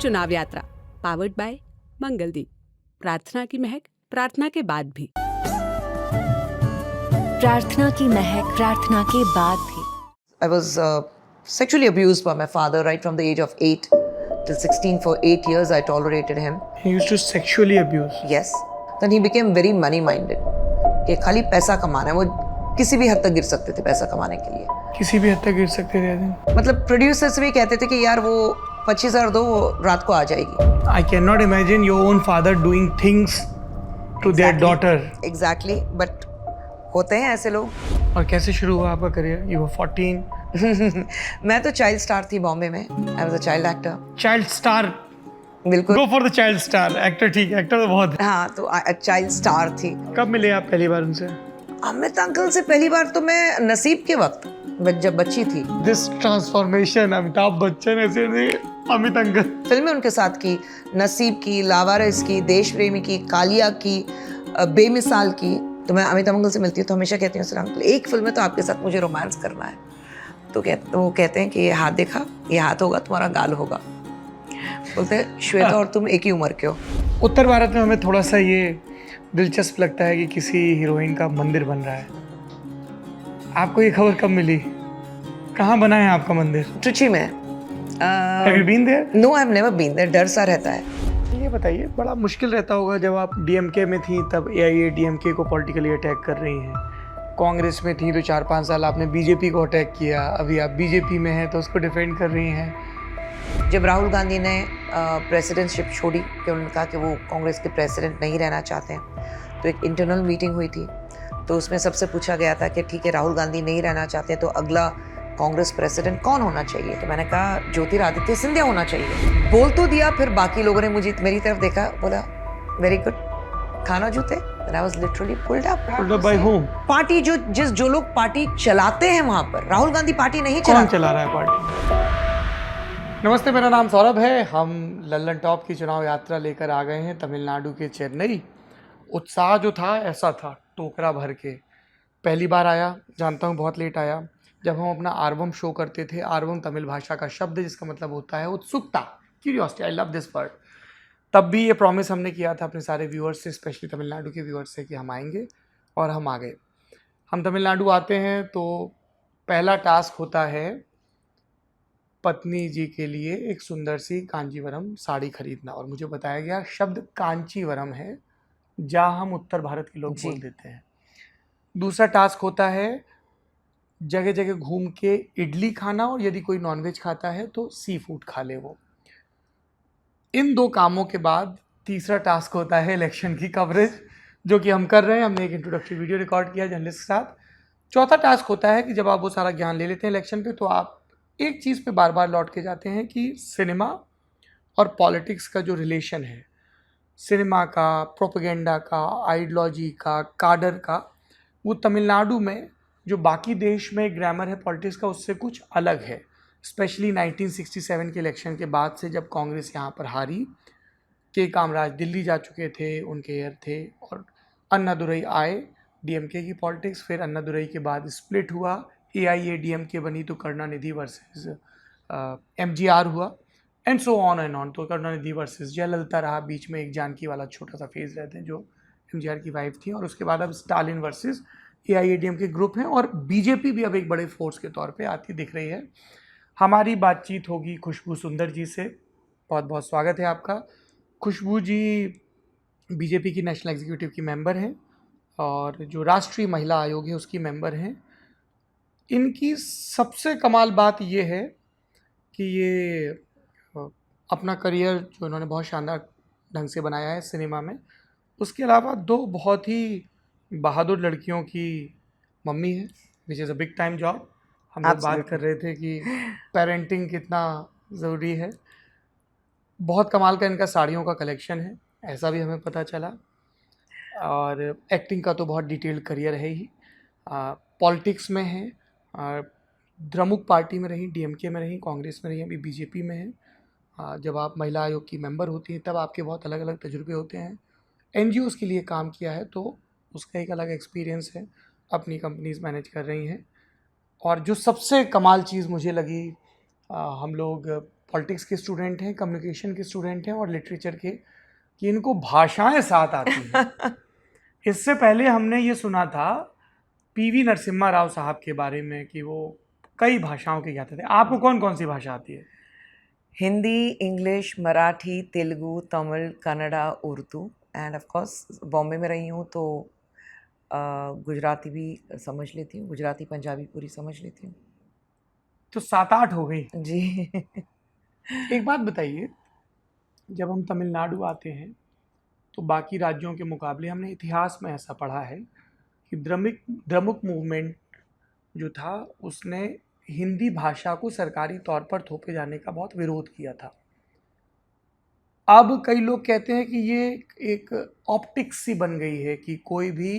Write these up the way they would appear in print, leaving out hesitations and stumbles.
चुनाव यात्रा powered by Mangaldeep. प्रार्थना की महक प्रार्थना के बाद भी। प्रार्थना की महक प्रार्थना के बाद भी। I was sexually abused by my father right from the age of 8 till 16. For 8 years I tolerated him. He used to sexually abuse. Yes. Then he became very money minded. कि खाली पैसा कमाना है, वो किसी भी हद तक गिर सकते थे पैसा कमाने के लिए। किसी भी हद तक गिर सकते थे। मतलब प्रोड्यूसर्स भी कहते थे कि यार वो 25,000 दो, वो रात को आ जाएगी। I cannot imagine your own father doing things to their daughter. Exactly, but होते हैं ऐसे लोग। और कैसे शुरू हुआ आपका करियर? You were 14. मैं तो चाइल्ड स्टार थी बॉम्बे में। I was a child actor. Child star. बिल्कुल। Go for the child star. Actor ठीक है, actor तो बहुत है। हाँ, तो चाइल्ड स्टार थी। कब मिले आप पहली बार उनसे? अमित अंकल से पहली बार तो मैं नसीब के वक्त, जब बच्ची थी। This transformation, अमिताभ बच्चन ऐसे अमित अंकल। फिल्में उनके साथ की, नसीब की, लावारिस की, देश प्रेमी की, कालिया की, बेमिसाल की। तो मैं अमित अंकल से मिलती हूँ तो हमेशा कहती हूँ सर अंकल एक फिल्म में तो आपके साथ मुझे रोमांस करना है। तो वो कहते हैं कि ये हाथ देखा, ये हाथ होगा तुम्हारा गाल होगा। बोलते हैं श्वेता और तुम एक ही उम्र के हो। उत्तर भारत में हमें थोड़ा सा ये दिलचस्प लगता है कि किसी हीरोइन का मंदिर बन रहा है। आपको ये खबर कब मिली? कहाँ बना है आपका मंदिर? ट्रिची में। Have you been there? No, I've never been there. डर सा रहता है। ये बताइए, बड़ा मुश्किल रहता होगा जब आप डीएमके में थी तब AIADMK को पॉलिटिकली अटैक कर रही हैं। कांग्रेस में थी तो 4-5 साल आपने बीजेपी को अटैक किया, अभी आप बीजेपी में हैं तो उसको डिफेंड कर रही हैं। जब राहुल गांधी ने प्रेसिडेंटशिप छोड़ी कि उन्होंने कहा कि वो कांग्रेस के प्रेसिडेंट नहीं रहना चाहते हैं, तो एक इंटरनल मीटिंग हुई थी। तो उसमें सबसे पूछा गया था कि ठीक है राहुल गांधी नहीं रहना चाहते तो अगला कांग्रेस प्रेसिडेंट कौन होना चाहिए? तो मैंने कहा ज्योतिरादित्य सिंधिया होना चाहिए। बोल तो दिया, फिर बाकी लोगों ने मुझे मेरी तरफ देखा, बोला वेरी गुड, खाना जूते। I was literally pulled up. Pulled up by whom? Party जो लोग पार्टी चलाते हैं वहां पर, राहुल गांधी पार्टी नहीं कौन चलाते। चला रहा है पार्टी? नमस्ते, मेरा नाम सौरभ है। हम लल्लन टॉप की चुनाव यात्रा लेकर आ गए हैं तमिलनाडु के चेन्नई। उत्साह जो था ऐसा था, टोकरा भर के। पहली बार आया, जानता हूँ बहुत लेट आया। जब हम अपना आर्वम शो करते थे, आर्वम तमिल भाषा का शब्द जिसका मतलब होता है उत्सुकता, curiosity, I love this word. तब भी ये प्रॉमिस हमने किया था अपने सारे व्यूअर्स से, स्पेशली तमिलनाडु के व्यूअर्स से, कि हम आएंगे, और हम आ गए। हम तमिलनाडु आते हैं तो पहला टास्क होता है पत्नी जी के लिए एक सुंदर सी कांजीवरम साड़ी खरीदना। और मुझे बताया गया शब्द कांचीवरम है, जहाँ हम उत्तर भारत के लोग बोल देते हैं। दूसरा टास्क होता है जगह जगह घूम के इडली खाना, और यदि कोई नॉनवेज खाता है तो सी फूड खा ले वो। इन 2 कामों के बाद तीसरा टास्क होता है इलेक्शन की कवरेज, जो कि हम कर रहे हैं। हमने एक इंट्रोडक्टरी वीडियो रिकॉर्ड किया जर्नलिस्ट के साथ। चौथा टास्क होता है कि जब आप वो सारा ज्ञान ले लेते हैं इलेक्शन पे, तो आप एक चीज़ पे बार बार लौट के जाते हैं कि सिनेमा और पॉलिटिक्स का जो रिलेशन है, सिनेमा का, प्रोपेगेंडा का, आइडियोलॉजी का, काडर का, वो तमिलनाडु में जो बाकी देश में ग्रामर है पॉलिटिक्स का, उससे कुछ अलग है। स्पेशली 1967 के इलेक्शन के बाद से, जब कांग्रेस यहाँ पर हारी, के कामराज दिल्ली जा चुके थे, उनके एयर थे, और अन्नादुरई आए, डीएमके की पॉलिटिक्स। फिर अन्नादुरई के बाद स्प्लिट हुआ, AIADMK बनी तो करुणानिधि वर्सेस MGR हुआ, and so on and on. तो करुणानिधि वर्सेस जयललिता रहा, बीच में एक जानकी वाला छोटा सा फेज रहते हैं जो MGR की वाइफ थी, और उसके बाद अब स्टालिन वर्सेस AIADMK ग्रुप हैं, और बीजेपी भी अब एक बड़े फोर्स के तौर पे आती दिख रही है। हमारी बातचीत होगी खुशबू सुंदर जी से। बहुत बहुत स्वागत है आपका। खुशबू जी बीजेपी की नेशनल एग्जीक्यूटिव की मेंबर हैं, और जो राष्ट्रीय महिला आयोग है उसकी मेंबर हैं। इनकी सबसे कमाल बात ये है कि ये अपना करियर जो इन्होंने बहुत शानदार ढंग से बनाया है सिनेमा में, उसके अलावा 2 बहुत ही बहादुर लड़कियों की मम्मी है, which is a big time job. हम लोग बात कर रहे थे कि पेरेंटिंग कितना ज़रूरी है। बहुत कमाल का इनका साड़ियों का कलेक्शन है, ऐसा भी हमें पता चला। और एक्टिंग का तो बहुत डिटेल्ड करियर है ही। पॉलिटिक्स में है, द्रमुक पार्टी में रही, डीएमके में रही, कांग्रेस में रही, अभी बीजेपी में है। जब आप महिला आयोग की मेंबर होती हैं तब आपके बहुत अलग अलग तजुर्बे होते हैं। NGOs के लिए काम किया है तो उसका एक अलग एक्सपीरियंस है, अपनी कंपनीज मैनेज कर रही हैं। और जो सबसे कमाल चीज़ मुझे लगी, हम लोग पॉलिटिक्स के स्टूडेंट हैं, कम्युनिकेशन के स्टूडेंट हैं और लिटरेचर के, कि इनको भाषाएं साथ आती हैं। इससे पहले हमने ये सुना था पीवी नरसिम्हा राव साहब के बारे में कि वो कई भाषाओं के ज्ञाता थे। आपको कौन कौन सी भाषा आती है? Hindi, English, Marathi, Telugu, Tamil, Kannada, Urdu end of course Bombay में रही हूँ तो गुजराती भी समझ लेती हूँ, गुजराती पंजाबी पूरी समझ लेती हूँ। तो 7-8 हो गई। जी। एक बात बताइए, जब हम तमिलनाडु आते हैं तो बाकी राज्यों के मुकाबले हमने इतिहास में ऐसा पढ़ा है कि द्रमुक मूवमेंट जो था उसने हिंदी भाषा को सरकारी तौर पर थोपे जाने का बहुत विरोध किया था। अब कई लोग कहते हैं कि ये एक ऑप्टिक्स सी बन गई है कि कोई भी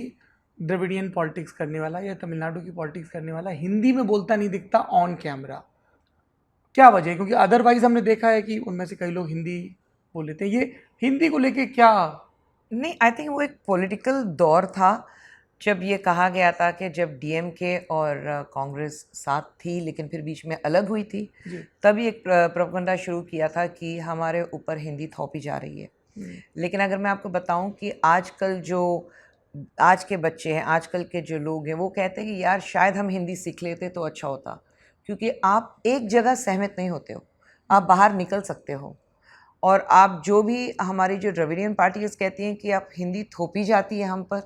द्रविडियन पॉलिटिक्स करने वाला या तमिलनाडु की पॉलिटिक्स करने वाला हिंदी में बोलता नहीं दिखता ऑन कैमरा। क्या वजह है? क्योंकि अदरवाइज हमने देखा है कि उनमें से कई लोग हिंदी बोल लेते हैं। ये हिंदी को लेके क्या? नहीं, आई थिंक वो एक पॉलिटिकल दौर था जब ये कहा गया था कि जब डीएमके और कांग्रेस साथ थी लेकिन फिर बीच में अलग हुई थी, तभी एक प्रोपेगेंडा शुरू किया था कि हमारे ऊपर हिंदी थोपी जा रही है। लेकिन अगर मैं आपको बताऊं कि आजकल जो आज के बच्चे हैं, आजकल के जो लोग हैं, वो कहते हैं कि यार शायद हम हिंदी सीख लेते तो अच्छा होता, क्योंकि आप एक जगह सहमत नहीं होते हो, आप बाहर निकल सकते हो। और आप जो भी हमारी जो द्रविडियन पार्टीज कहती हैं कि आप हिंदी थोपी जाती है हम पर,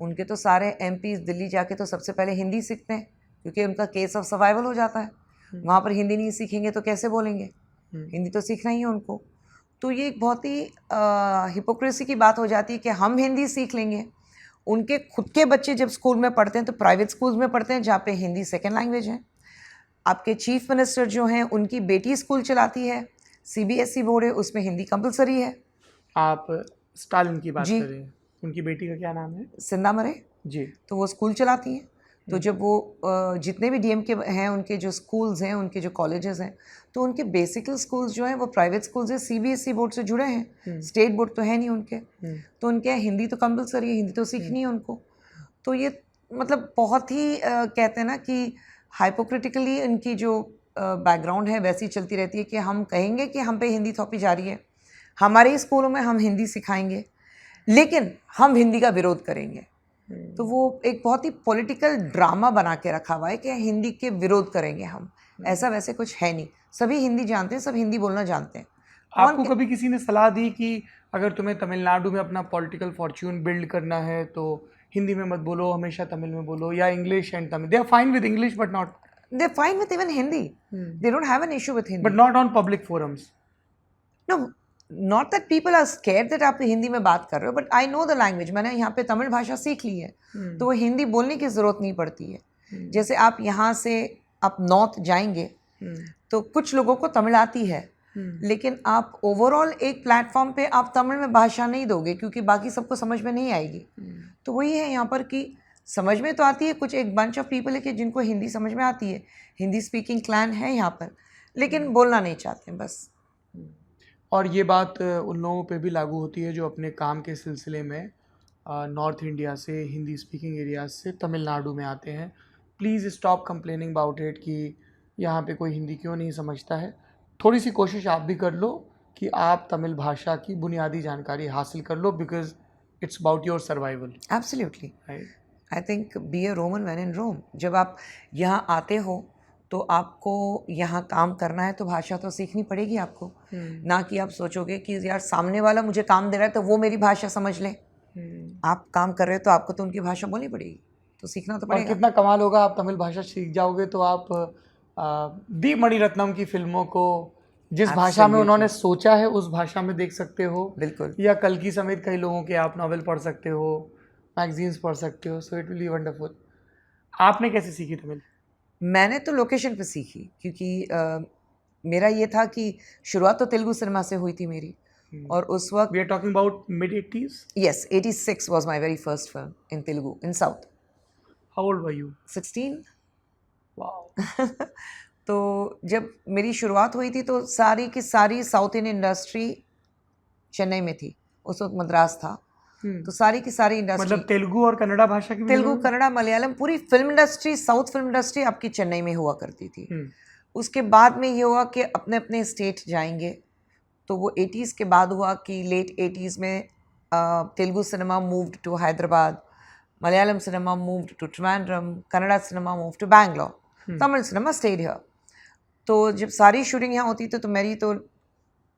उनके तो सारे एमपीज दिल्ली जाके तो सबसे पहले हिंदी सीखते हैं, क्योंकि उनका केस ऑफ सर्वाइवल हो जाता है। वहाँ पर हिंदी नहीं सीखेंगे तो कैसे बोलेंगे? हिंदी तो सीखना ही है उनको। तो ये एक बहुत ही हिपोक्रेसी की बात हो जाती है कि हम हिंदी सीख लेंगे। उनके खुद के बच्चे जब स्कूल में पढ़ते हैं तो प्राइवेट स्कूल्स में पढ़ते हैं जहाँ पे हिंदी सेकेंड लैंग्वेज है। आपके चीफ मिनिस्टर जो हैं उनकी बेटी स्कूल चलाती है, सीबीएसई बोर्ड है, उसमें हिंदी कंपलसरी है। आप स्टालिन की बात जी। कर रहे हैं, उनकी बेटी का क्या नाम है? सिंधा मरे जी। तो वो स्कूल चलाती हैं। तो जब वो जितने भी डीएम के हैं, उनके जो स्कूल्स हैं, उनके जो कॉलेजेस हैं, तो उनके बेसिकल स्कूल्स जो हैं वो प्राइवेट स्कूल्स हैं, सीबीएसई बोर्ड से जुड़े हैं, स्टेट बोर्ड तो है नहीं उनके। तो उनके हिंदी तो कंपलसरी है, हिंदी तो सीखनी है उनको। तो ये मतलब बहुत ही कहते हैं ना कि हाइपोक्रिटिकली इनकी जो बैकग्राउंड है वैसी चलती रहती है कि हम कहेंगे कि हम पे हिंदी थोपी जा रही है, हमारे ही स्कूलों में हम हिंदी सिखाएंगे, लेकिन हम हिंदी का विरोध करेंगे। तो वो एक बहुत ही पॉलिटिकल ड्रामा बना के रखा हुआ है कि हिंदी के विरोध करेंगे हम। ऐसा वैसे कुछ है नहीं, सभी हिंदी जानते हैं, सब हिंदी बोलना जानते हैं। आपको कभी किसी ने सलाह दी कि अगर तुम्हें तमिलनाडु में अपना पॉलिटिकल फॉर्च्यून बिल्ड करना है तो हिंदी में मत बोलो, हमेशा तमिल में बोलो, या English and Tamil? They are fine with English but not, they are fine with even Hindi, they don't have an issue with Hindi, but not on public forums. No, not that people are scared that आप हिंदी में बात कर रहे हो, but I know the language. मैंने यहाँ पे तमिल भाषा सीख ली है, तो वो हिंदी बोलने की ज़रूरत नहीं पड़ती है। जैसे आप यहाँ से आप नॉर्थ जाएंगे तो कुछ लोगों को तमिल आती है, लेकिन आप ओवरऑल एक प्लेटफॉर्म पे आप तमिल में भाषा नहीं दोगे, क्योंकि बाकी सबको समझ में नहीं आएगी। तो वही है यहाँ पर कि समझ में तो आती है, कुछ एक बंच ऑफ पीपल है कि जिनको हिंदी समझ में आती है, हिंदी स्पीकिंग क्लैन है यहाँ पर, लेकिन बोलना नहीं चाहते बस। और ये बात उन लोगों पे भी लागू होती है जो अपने काम के सिलसिले में नॉर्थ इंडिया से, हिंदी स्पीकिंग एरियाज से तमिलनाडु में आते हैं। Please stop complaining about it कि यहाँ पे कोई हिंदी क्यों नहीं समझता है। थोड़ी सी कोशिश आप भी कर लो कि आप तमिल भाषा की बुनियादी जानकारी हासिल कर लो, because it's about your survival. Absolutely, I think be a Roman when in Rome. जब आप यहाँ आते हो तो आपको यहाँ काम करना है तो भाषा तो सीखनी पड़ेगी आपको, ना कि आप सोचोगे कि यार सामने वाला मुझे काम दे रहा है तो वो मेरी भाषा समझ ले। आप काम कर रहे हो तो आपको तो उनकी भाषा बोलनी पड़ेगी, तो सीखना तो और पड़ेगा। कितना कमाल होगा, आप तमिल भाषा सीख जाओगे तो आप दी मणिरत्नम की फिल्मों को जिस भाषा में उन्होंने सोचा है उस भाषा में देख सकते हो। बिल्कुल। या कल्कि समेत कई लोगों के आप नॉवेल पढ़ सकते हो, मैगजीन्स पढ़ सकते हो। So it will be wonderful. आपने कैसे सीखी तमिल? मैंने तो लोकेशन पे सीखी, क्योंकि मेरा ये था कि शुरुआत तो तेलुगु सिनेमा से हुई थी मेरी, और उस वक्त we are talking about mid 80s। Yes, 86 was my very first film in Telugu in south. How old were you? 16। Wow. तो जब मेरी शुरुआत हुई थी तो सारी की सारी साउथ इंडियन इंडस्ट्री चेन्नई में थी, उस वक्त मद्रास था। तो सारी की सारी इंडस्ट्री, मतलब तेलुगु और कन्नड़ा भाषा की? तेलुगु, कन्नड़ा, मलयालम, पूरी film industry, south film industry आपकी चेन्नई में हुआ करती थी। उसके बाद में ये हुआ कि अपने अपने स्टेट जाएंगे, तो वो 80s के बाद हुआ कि लेट 80s में Telugu cinema moved to Hyderabad, Malayalam cinema moved to Trivandrum, Kannada cinema moved to Bangalore, Tamil cinema stayed here. तो जब सारी शूटिंग यहाँ होती तो मेरी तो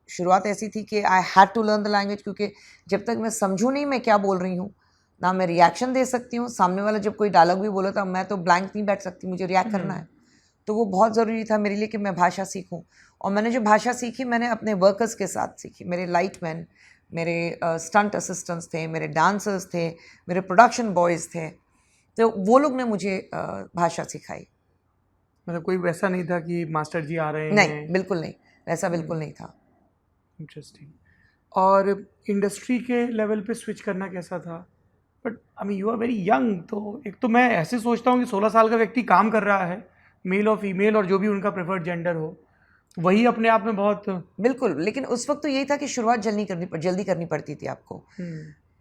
शुरुआत ऐसी थी कि I had to learn the language, क्योंकि जब तक मैं समझूँ नहीं मैं क्या बोल रही हूँ, ना मैं रिएक्शन दे सकती हूँ, सामने वाला जब कोई डायलॉग भी बोला था मैं तो ब्लैंक नहीं बैठ सकती, मुझे रिएक्ट करना है। तो वो बहुत ज़रूरी था मेरे लिए कि मैं भाषा सीखूं। और मैंने जो भाषा सीखी मैंने अपने वर्कर्स के साथ सीखी। मेरे लाइटमैन, मेरे स्टंट असिस्टेंट्स थे, मेरे डांसर्स थे, मेरे प्रोडक्शन बॉयज़ थे, तो वो लोग ने मुझे भाषा सिखाई। मतलब कोई वैसा नहीं था कि मास्टर जी आ रहे नहीं, हैं? बिल्कुल नहीं, वैसा बिल्कुल नहीं था। इंटरेस्टिंग। और इंडस्ट्री के लेवल पे स्विच करना कैसा था? But I mean you are very young, तो एक तो मैं ऐसे सोचता हूँ कि 16 साल का व्यक्ति काम कर रहा है, मेल और फीमेल और जो भी उनका प्रेफर्ड जेंडर हो, वही अपने आप में बहुत बिल्कुल, लेकिन उस वक्त तो यही था कि शुरुआत जल्दी करनी पड़ती थी आपको।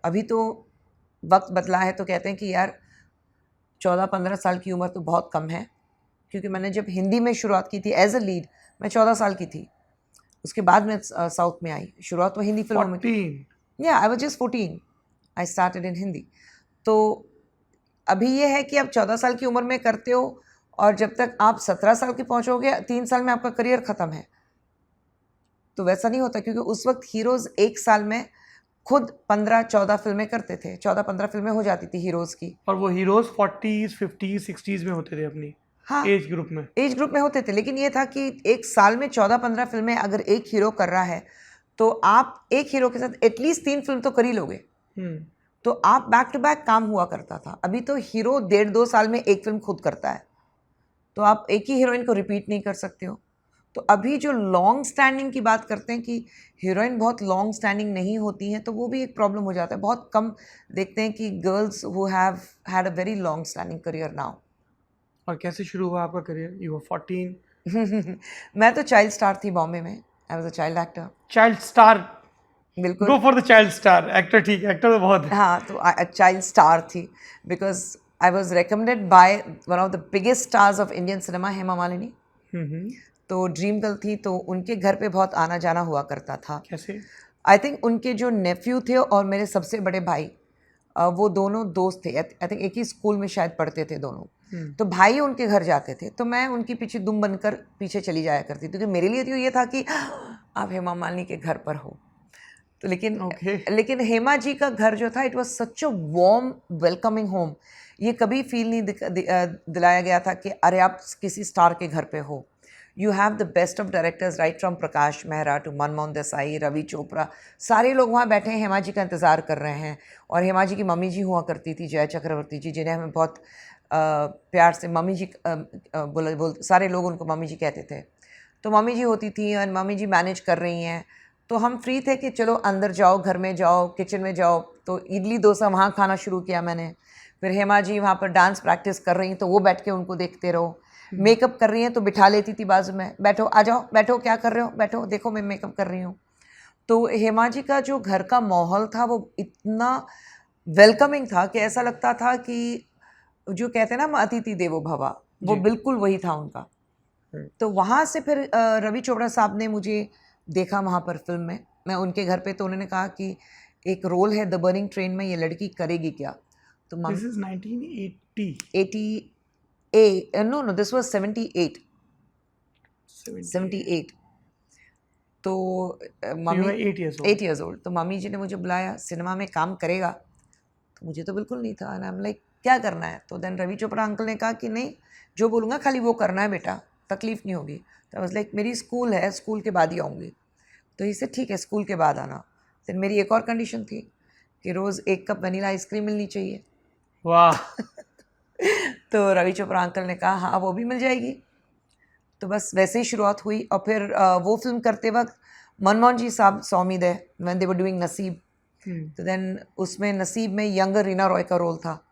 अभी तो वक्त बदला है, तो कहते हैं कि यार 14-15 साल की उम्र तो बहुत कम है, क्योंकि मैंने जब हिंदी में शुरुआत की थी एज अ लीड मैं 14 साल की थी। उसके बाद मैं साउथ में आई, शुरुआत तो हिंदी फिल्मों में। 14। या I was just 14, I started in Hindi. तो अभी ये है कि आप 14 साल की उम्र में करते हो और जब तक आप 17 साल के पहुंचोगे 3 साल में आपका करियर ख़त्म है। तो वैसा नहीं होता, क्योंकि उस वक्त हीरोज़ एक साल में खुद 15-14 फिल्में करते थे, 14-15 फिल्में हो जाती थी हीरोज़ की। और वो हीरोज 40s 50s 60s में होते थे अपनी हाँ, एज ग्रुप में। एज ग्रुप में होते थे, लेकिन ये था कि एक साल में 14-15 फिल्में अगर एक हीरो कर रहा है तो आप एक हीरो के साथ एटलीस्ट 3 फिल्म तो कर ही लोगे। तो आप बैक टू बैक काम हुआ करता था। अभी तो हीरो 1.5-2 साल में एक फिल्म खुद करता है, तो आप एक ही हीरोइन को रिपीट नहीं कर सकते हो। तो अभी जो लॉन्ग स्टैंडिंग की बात करते हैं कि हीरोइन बहुत लॉन्ग स्टैंडिंग नहीं होती हैं, तो वो भी एक प्रॉब्लम हो जाता है। बहुत कम देखते हैं कि girls who have had a very long standing career now. और कैसे शुरू हुआ आपका करियर? You were 14। मैं तो चाइल्ड स्टार थी बॉम्बे में, I was a child actor. Child star, बिल्कुल, go for the child star. Actor ठीक है, एक्टर तो बहुत है। हाँ, तो चाइल्ड स्टार थी because I was recommended by one of the biggest stars of Indian cinema, Hema Malini. तो ड्रीम गर्ल थी, तो उनके घर पे बहुत आना जाना हुआ करता था। कैसे? आई थिंक उनके जो नेफ्यू थे और मेरे सबसे बड़े भाई, वो दोनों दोस्त थे। आई थिंक एक ही स्कूल में शायद पढ़ते थे दोनों। तो भाई उनके घर जाते थे, तो मैं उनके पीछे दुम बनकर पीछे चली जाया करती थी, क्योंकि मेरे लिए तो ये था कि आप हेमा मालिनी के घर पर हो। तो लेकिन हेमा जी का घर जो था, it was such a warm welcoming home. ये कभी फील नहीं दिलाया गया था कि अरे आप किसी स्टार के घर पे हो। You have the best of directors, right from Prakash Mehra to Manmohan Desai, Ravi Chopra, सारे लोग वहाँ बैठे हैं, हेमा जी का इंतज़ार कर रहे हैं। और हेमा जी की मम्मी जी हुआ करती थी, जया चक्रवर्ती जी, जिन्हें हमें बहुत प्यार से मम्मी जी बोल सारे लोग उनको मम्मी जी कहते थे। तो मम्मी जी होती थी और मम्मी जी मैनेज कर रही हैं, तो हम फ्री थे कि चलो अंदर जाओ, घर में जाओ, किचन में जाओ। तो इडली डोसा वहाँ खाना शुरू किया मैंने। फिर हेमा जी वहाँ पर डांस प्रैक्टिस कर रही हैं, तो वो बैठ के उनको देखते रहो। मेकअप कर रही हैं तो बिठा लेती थी बाजू में, बैठो, आ जाओ, बैठो, क्या कर रहे हो, बैठो, देखो मैं मेकअप कर रही हूँ। तो हेमा जी का जो घर का माहौल था वो इतना वेलकमिंग था कि ऐसा लगता था कि जो कहते हैं ना अतिथि देवो भवा, वो बिल्कुल वही था उनका। तो वहाँ से फिर रवि चोपड़ा साहब ने मुझे देखा वहाँ पर फिल्म में, मैं उनके घर पे, तो उन्होंने कहा कि एक रोल है द बर्निंग ट्रेन में, ये लड़की करेगी क्या? तो this is 1980 no this was 78। तो मम्मी 8 years old, तो मम्मी जी ने मुझे बुलाया, सिनेमा में काम करेगा? तो मुझे तो बिल्कुल नहीं था, आई एम लाइक क्या करना है? तो देन रवि चोपड़ा अंकल ने कहा कि नहीं, जो बोलूँगा खाली वो करना है बेटा, तकलीफ़ नहीं होगी। तो आई वाज लाइक मेरी स्कूल है, स्कूल के बाद ही आऊँगी। तो इसे ठीक है, स्कूल के बाद आना। फिर मेरी एक और कंडीशन थी कि रोज़ 1 कप वनीला आइसक्रीम मिलनी चाहिए। वाह। तो रवि चोपड़ा अंकल ने कहा हाँ वो भी मिल जाएगी। तो बस वैसे ही शुरुआत हुई। और फिर वो फिल्म करते वक्त मनमोहन जी साहब saw me there when they were doing Naseeb. तो देन उसमें नसीब में यंगर रीना रॉय का रोल था।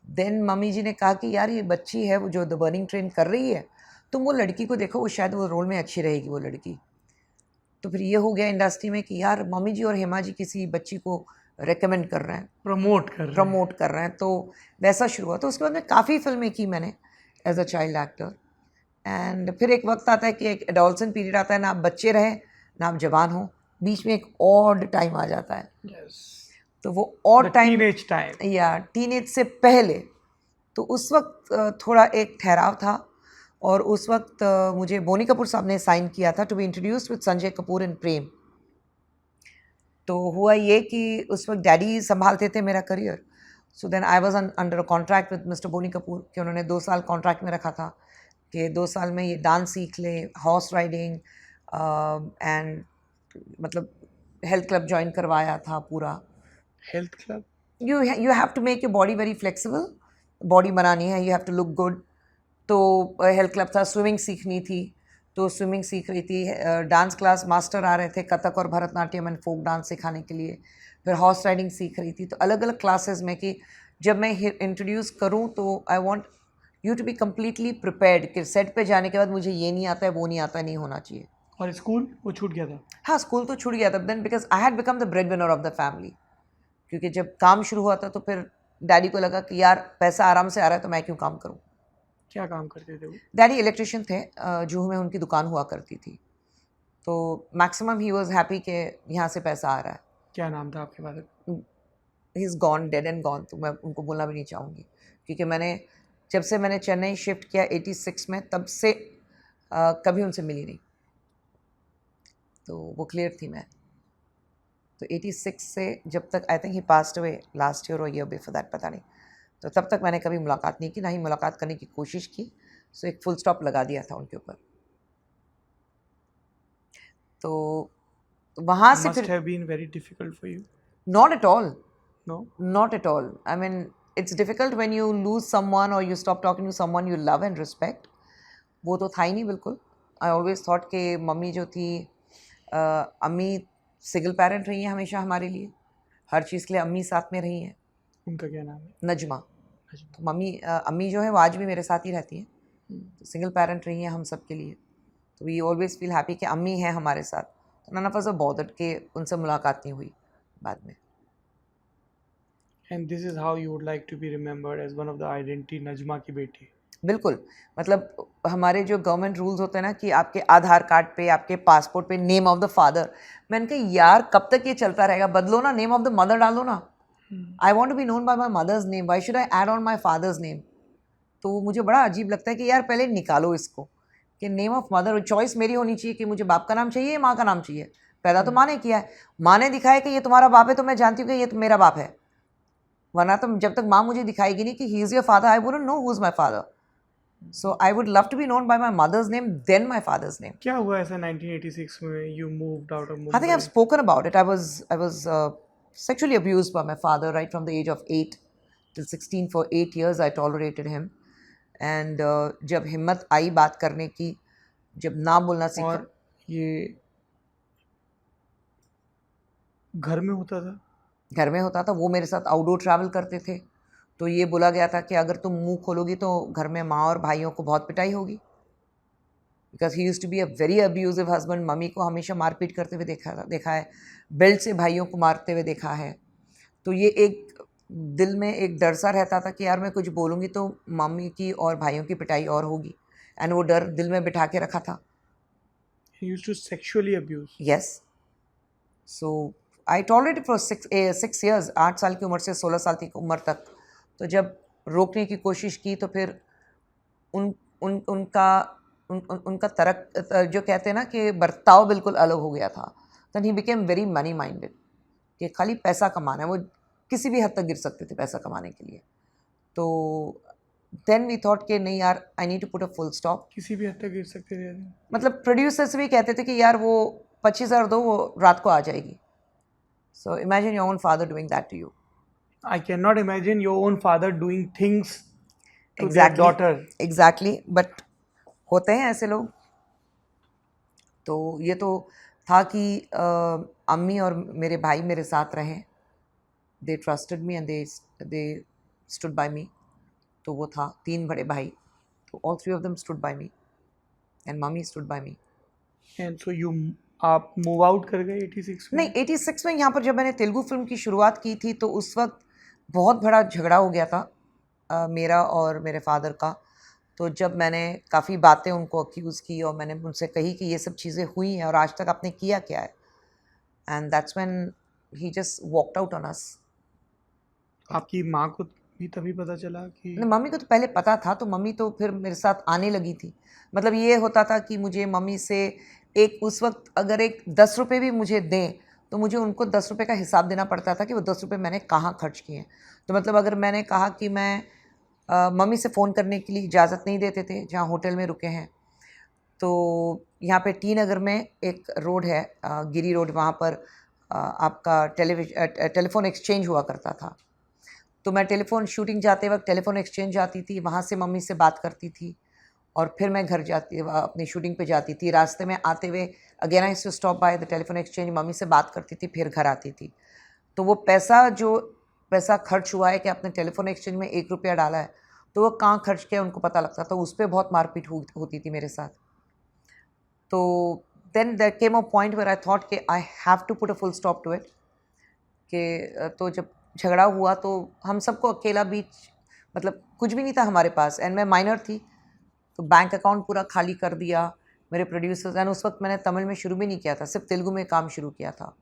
देन मम्मी जी ने कहा कि यार ये बच्ची है वो जो द बर्निंग ट्रेन कर रही है, तुम वो लड़की को देखो, वो शायद वो रोल में अच्छी रहेगी वो लड़की। तो फिर ये हो गया इंडस्ट्री में कि यार मम्मी जी और हेमा जी किसी बच्ची को रेकमेंड कर रहे हैं, प्रमोट कर रहे हैं। तो वैसा शुरू हुआ। तो उसके बाद में काफ़ी फिल्में की मैंने as a child actor. And फिर एक वक्त आता है कि एक एडोलसेंट पीरियड आता है, ना आप बच्चे रहे ना आप जवान हो, बीच में एक ऑड टाइम आ जाता है. तो वो ऑड टाइम, टीनेज टाइम, या टीनेज से पहले, तो उस वक्त थोड़ा एक ठहराव था. और उस वक्त मुझे बोनी कपूर साहब ने साइन किया था to be introduced with Sanjay Kapoor in Prem. तो हुआ ये कि उस वक्त डैडी संभालते थे मेरा career. So then I was under a contract with mister Boney Kapoor कि उन्होंने 2 साल कॉन्ट्रैक्ट में रखा था कि 2 साल में ये डांस सीख ले, हॉर्स राइडिंग, एंड मतलब हेल्थ क्लब ज्वाइन करवाया था पूरा. Health club, you have to make your body very flexible, body बनानी है, you have to look good. तो हेल्थ क्लब था, स्विमिंग सीखनी थी तो स्विमिंग सीख रही थी. डांस क्लास मास्टर आ रहे थे कथक और भरतनाट्यम एंड फोक डांस सिखाने के लिए. फिर हॉर्स राइडिंग सीख रही थी. तो अलग अलग क्लासेस में कि जब मैं इंट्रोड्यूस करूं तो I want you to be completely prepared कि सेट पे जाने के बाद मुझे ये नहीं आता है, वो नहीं आता, नहीं होना चाहिए. और स्कूल वो छूट गया था? हाँ, स्कूल तो छूट गया था. Then because I had become the bread winner of the family. क्योंकि जब काम शुरू हुआ था तो फिर डैडी को लगा कि यार पैसा आराम से आ रहा है तो मैं क्यों काम करूं. क्या काम करते थे वो? डैडी इलेक्ट्रिशियन थे, जूहू में उनकी दुकान हुआ करती थी. तो मैक्सिमम ही वॉज हैप्पी कि यहाँ से पैसा आ रहा है. क्या नाम था आपके father? He is gone, dead and gone. तो मैं उनको बोलना भी नहीं चाहूँगी क्योंकि जब से मैंने चेन्नई शिफ्ट किया 86 में, तब से कभी उनसे मिली नहीं. तो वो क्लियर थी मैं. तो 86 से जब तक, आई थिंक ही पास्ड अवे लास्ट ईयर और ईयर बिफोर दैट, पता नहीं. तो तब तक मैंने कभी मुलाकात नहीं की, ना ही मुलाकात करने की कोशिश की. सो एक फुल स्टॉप लगा दिया था उनके ऊपर. तो वहाँ से Must फिर have been very difficult for you. not at all. No? Not at all. I mean, it's difficult when you lose someone or you stop talking to someone you love and respect. वो तो था ही नहीं बिल्कुल. I always thought कि mummy जो थी, अम्मी single parent रही हैं हमेशा हमारे लिए. हर चीज़ के लिए अम्मी साथ में रही हैं. उनका क्या नाम है? नजमा. तो अम्मी जो है वो आज भी मेरे साथ ही रहती हैं. तो सिंगल पेरेंट रही हैं हम सब के लिए. तो वी ऑलवेज फील हैप्पी कि अम्मी है हमारे साथ. तो none of us are bothered कि उनसे मुलाकात नहीं हुई बाद में. And this is how you would like to be remembered, as one of the identity, Najma की बेटी. बिल्कुल. मतलब हमारे जो गवर्नमेंट रूल्स होते हैं ना कि आपके आधार कार्ड पे, आपके पासपोर्ट पे नेम ऑफ द फादर. मैंने कहा यार कब तक ये चलता रहेगा, बदलो ना, नेम ऑफ द मदर डालो ना. I want to be known by my mother's name, why should I add on my father's name. तो मुझे बड़ा अजीब लगता है कि यार पहले निकालो इसको कि नेम ऑफ मदर. चॉइस मेरी होनी चाहिए कि मुझे बाप का नाम चाहिए, माँ का नाम चाहिए. पैदा तो माँ ने किया है, माँ ने दिखाया कि ये तुम्हारा बाप है तो मैं जानती हूँ कि ये तो मेरा बाप है. वरना तो जब तक माँ मुझे दिखाएगी नहीं कि he is your father, I wouldn't know who is my father. So I would love to be known by my mother's name then my father's name. क्या हुआ ऐसा 1986 में you moved out of I Mumbai? think I've spoken about it. I was sexually abused by my father right from the age of 8 till 16. For 8 years I tolerated him. And जब हिम्मत आई बात करने की, जब ना बोलना सीखा. और ये घर में होता था? घर में होता था. वो मेरे साथ आउटडोर ट्रैवल करते थे. तो ये बोला गया था कि अगर तुम मुंह खोलोगी तो घर में माँ और भाइयों को बहुत पिटाई होगी. Because he used to be a very abusive husband. Mummy को हमेशा मारपीट करते हुए देखा है. बेल्ट से भाइयों को मारते हुए देखा है. तो ये एक दिल में एक डर सा रहता था कि यार मैं कुछ बोलूँगी तो मम्मी की और भाइयों की पिटाई और होगी. एंड वो डर दिल में बिठा के रखा था. He used to sexually abuse. Yes. So I tolerated for 6 years, 8 साल की उम्र से 16 साल की उम्र तक. तो जब रोकने की कोशिश की तो फिर उनका तरक जो कहते हैं ना कि बर्ताव बिल्कुल अलग हो गया था. Then he became very money minded कि खाली पैसा कमाना है. वो किसी भी हद तक गिर सकते थे पैसा कमाने के लिए. तो देन वी थॉट कि नहीं यार, I need to put a full stop. किसी भी हद तक गिर सकते थे? मतलब प्रोड्यूसर्स भी कहते थे कि यार वो 25,000 दो, वो रात को आ जाएगी. So imagine your own father doing that to you. I cannot imagine your own father doing things to their daughter. Exactly. But होते हैं ऐसे लोग. तो ये तो था कि अम्मी और मेरे भाई मेरे साथ रहे. They trusted me and they stood by me. तो वो था 3 बड़े भाई. तो all 3 of them stood by me and mummy stood by me. And so आप मूव आउट कर गए 86 में? नहीं, 86 में यहाँ पर जब मैंने तेलुगु फिल्म की शुरुआत की थी तो उस वक्त बहुत बड़ा झगड़ा हो गया था मेरा और मेरे फादर का. तो जब मैंने काफ़ी बातें उनको अक्यूज़ की और मैंने उनसे कही कि ये सब चीज़ें हुई हैं और आज तक आपने किया क्या है, and that's when he just walked out on us. आपकी माँ को भी तभी पता चला कि मम्मी को तो पहले पता था, तो मम्मी तो फिर मेरे साथ आने लगी थी। मतलब ये होता था कि मुझे मम्मी से एक उस वक्त अगर एक 10 रुपये भी मुझे दें तो मुझे उनको 10 रुपये का हिसाब देना पड़ता था कि वो 10 रुपये मैंने कहाँ खर्च किए हैं। तो मतलब अगर मैंने कहा कि मैं मम्मी से फ़ोन करने के लिए इजाज़त नहीं देते थे जहाँ होटल में रुके हैं, तो यहाँ पे टी नगर में एक रोड है, गिरी रोड, वहाँ पर आपका टेलीफोन एक्सचेंज हुआ करता था। तो मैं टेलीफोन शूटिंग जाते वक्त टेलीफोन एक्सचेंज जाती थी, वहाँ से मम्मी से बात करती थी और फिर मैं घर जाती अपनी शूटिंग पे जाती थी। रास्ते में आते हुए again I to stop by the telephone exchange, mummy से बात करती थी, फिर घर आती थी। तो वो पैसा खर्च हुआ है कि आपने टेलीफोन एक्सचेंज में 1 रुपया डाला है, तो वो कहाँ खर्च किया उनको पता लगता था। उस पर बहुत मारपीट होती थी मेरे साथ। तो then there came a point where I thought कि I have to put a full stop to it. कि तो जब झगड़ा हुआ तो हम सबको अकेला बीच, मतलब कुछ भी नहीं था हमारे पास, एंड मैं माइनर थी, तो बैंक अकाउंट पूरा खाली कर दिया मेरे प्रोड्यूसर्स। एंड उस वक्त मैंने तमिल में शुरू भी नहीं किया था, सिर्फ तेलुगु में काम शुरू किया था।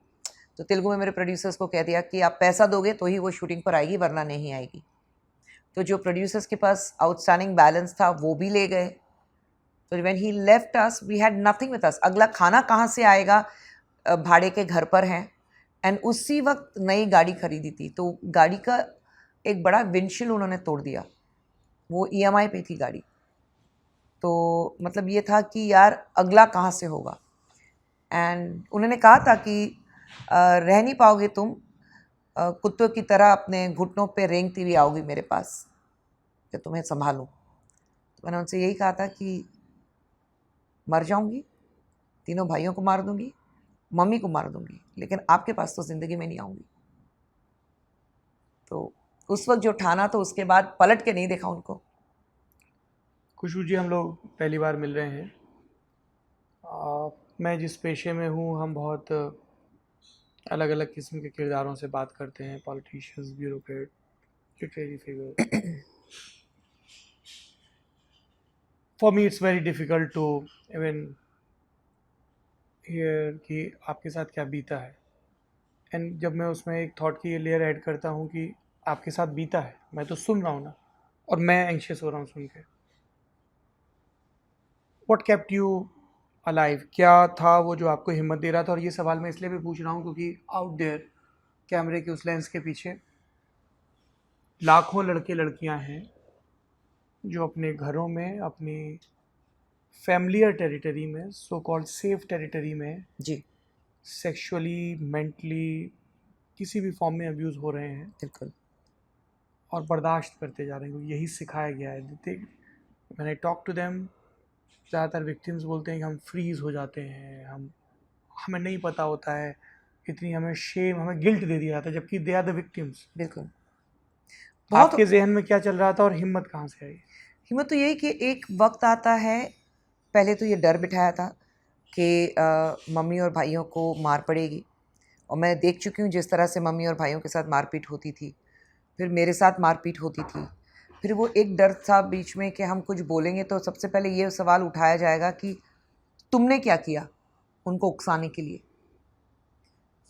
तो तेलुगु में मेरे प्रोड्यूसर्स को कह दिया कि आप पैसा दोगे तो ही वो शूटिंग पर आएगी, वरना नहीं आएगी। तो जो प्रोड्यूसर्स के पास आउटस्टैंडिंग बैलेंस था वो भी ले गए। तो when he left us we had nothing with us. अगला खाना कहाँ से आएगा, भाड़े के घर पर हैं, एंड उसी वक्त नई गाड़ी खरीदी थी, तो गाड़ी का एक बड़ा विंडशील्ड उन्होंने तोड़ दिया। वो EMI पे थी गाड़ी। तो मतलब ये था कि यार अगला कहाँ से होगा। एंड उन्होंने कहा था कि रह नहीं पाओगे तुम, कुत्तों की तरह अपने घुटनों पे रेंगती हुई आओगी मेरे पास कि तुम्हें संभालूं। तो मैंने उनसे यही कहा था कि मर जाऊंगी, तीनों भाइयों को मार दूंगी, मम्मी को मार दूंगी, लेकिन आपके पास तो ज़िंदगी में नहीं आऊँगी। तो उस वक्त जो ठाना, तो उसके बाद पलट के नहीं देखा उनको। खुशबू जी, हम लोग पहली बार मिल रहे हैं। मैं जिस पेशे में हूँ, हम बहुत अलग अलग किस्म के किरदारों से बात करते हैं, politicians, bureaucrat, literary figure. For me it's very difficult to even hear कि आपके साथ क्या बीता है। एंड जब मैं उसमें एक थॉट की लेयर ऐड करता हूँ कि आपके साथ बीता है, मैं तो सुन रहा हूँ ना, और मैं एंशियस हो रहा हूँ सुन के। What kept you alive? क्या था वो जो आपको हिम्मत दे रहा था? और ये सवाल मैं इसलिए भी पूछ रहा हूँ क्योंकि आउट देयर कैमरे के उस लेंस के पीछे लाखों लड़के लड़कियाँ हैं जो अपने घरों में, अपनी फैमिलियर टेरिटरी में, सो कॉल्ड सेफ टेरिटरी में जी सेक्सुअली, मेंटली, किसी भी फॉर्म में अब्यूज़ हो रहे हैं बिल्कुल। और बर्दाश्त करते जा रहे हैं। यही सिखाया गया है। When I talk to them, ज़्यादातर विक्टिम्स बोलते हैं कि हम फ्रीज़ हो जाते हैं, हमें नहीं पता होता है, इतनी हमें शेम, हमें गिल्ट दे दिया जाता है, जबकि दे आर द विक्टिम्स। बिल्कुल। आपके जहन में क्या चल रहा था और हिम्मत कहाँ से आई? हिम्मत तो यही कि एक वक्त आता है, पहले तो ये डर बिठाया था कि मम्मी और भाइयों को मार पड़ेगी, और मैं देख चुकी हूँ जिस तरह से मम्मी और भाइयों के साथ मारपीट होती थी, फिर मेरे साथ मारपीट होती थी। फिर वो एक डर था बीच में कि हम कुछ बोलेंगे तो सबसे पहले ये सवाल उठाया जाएगा कि तुमने क्या किया उनको उकसाने के लिए।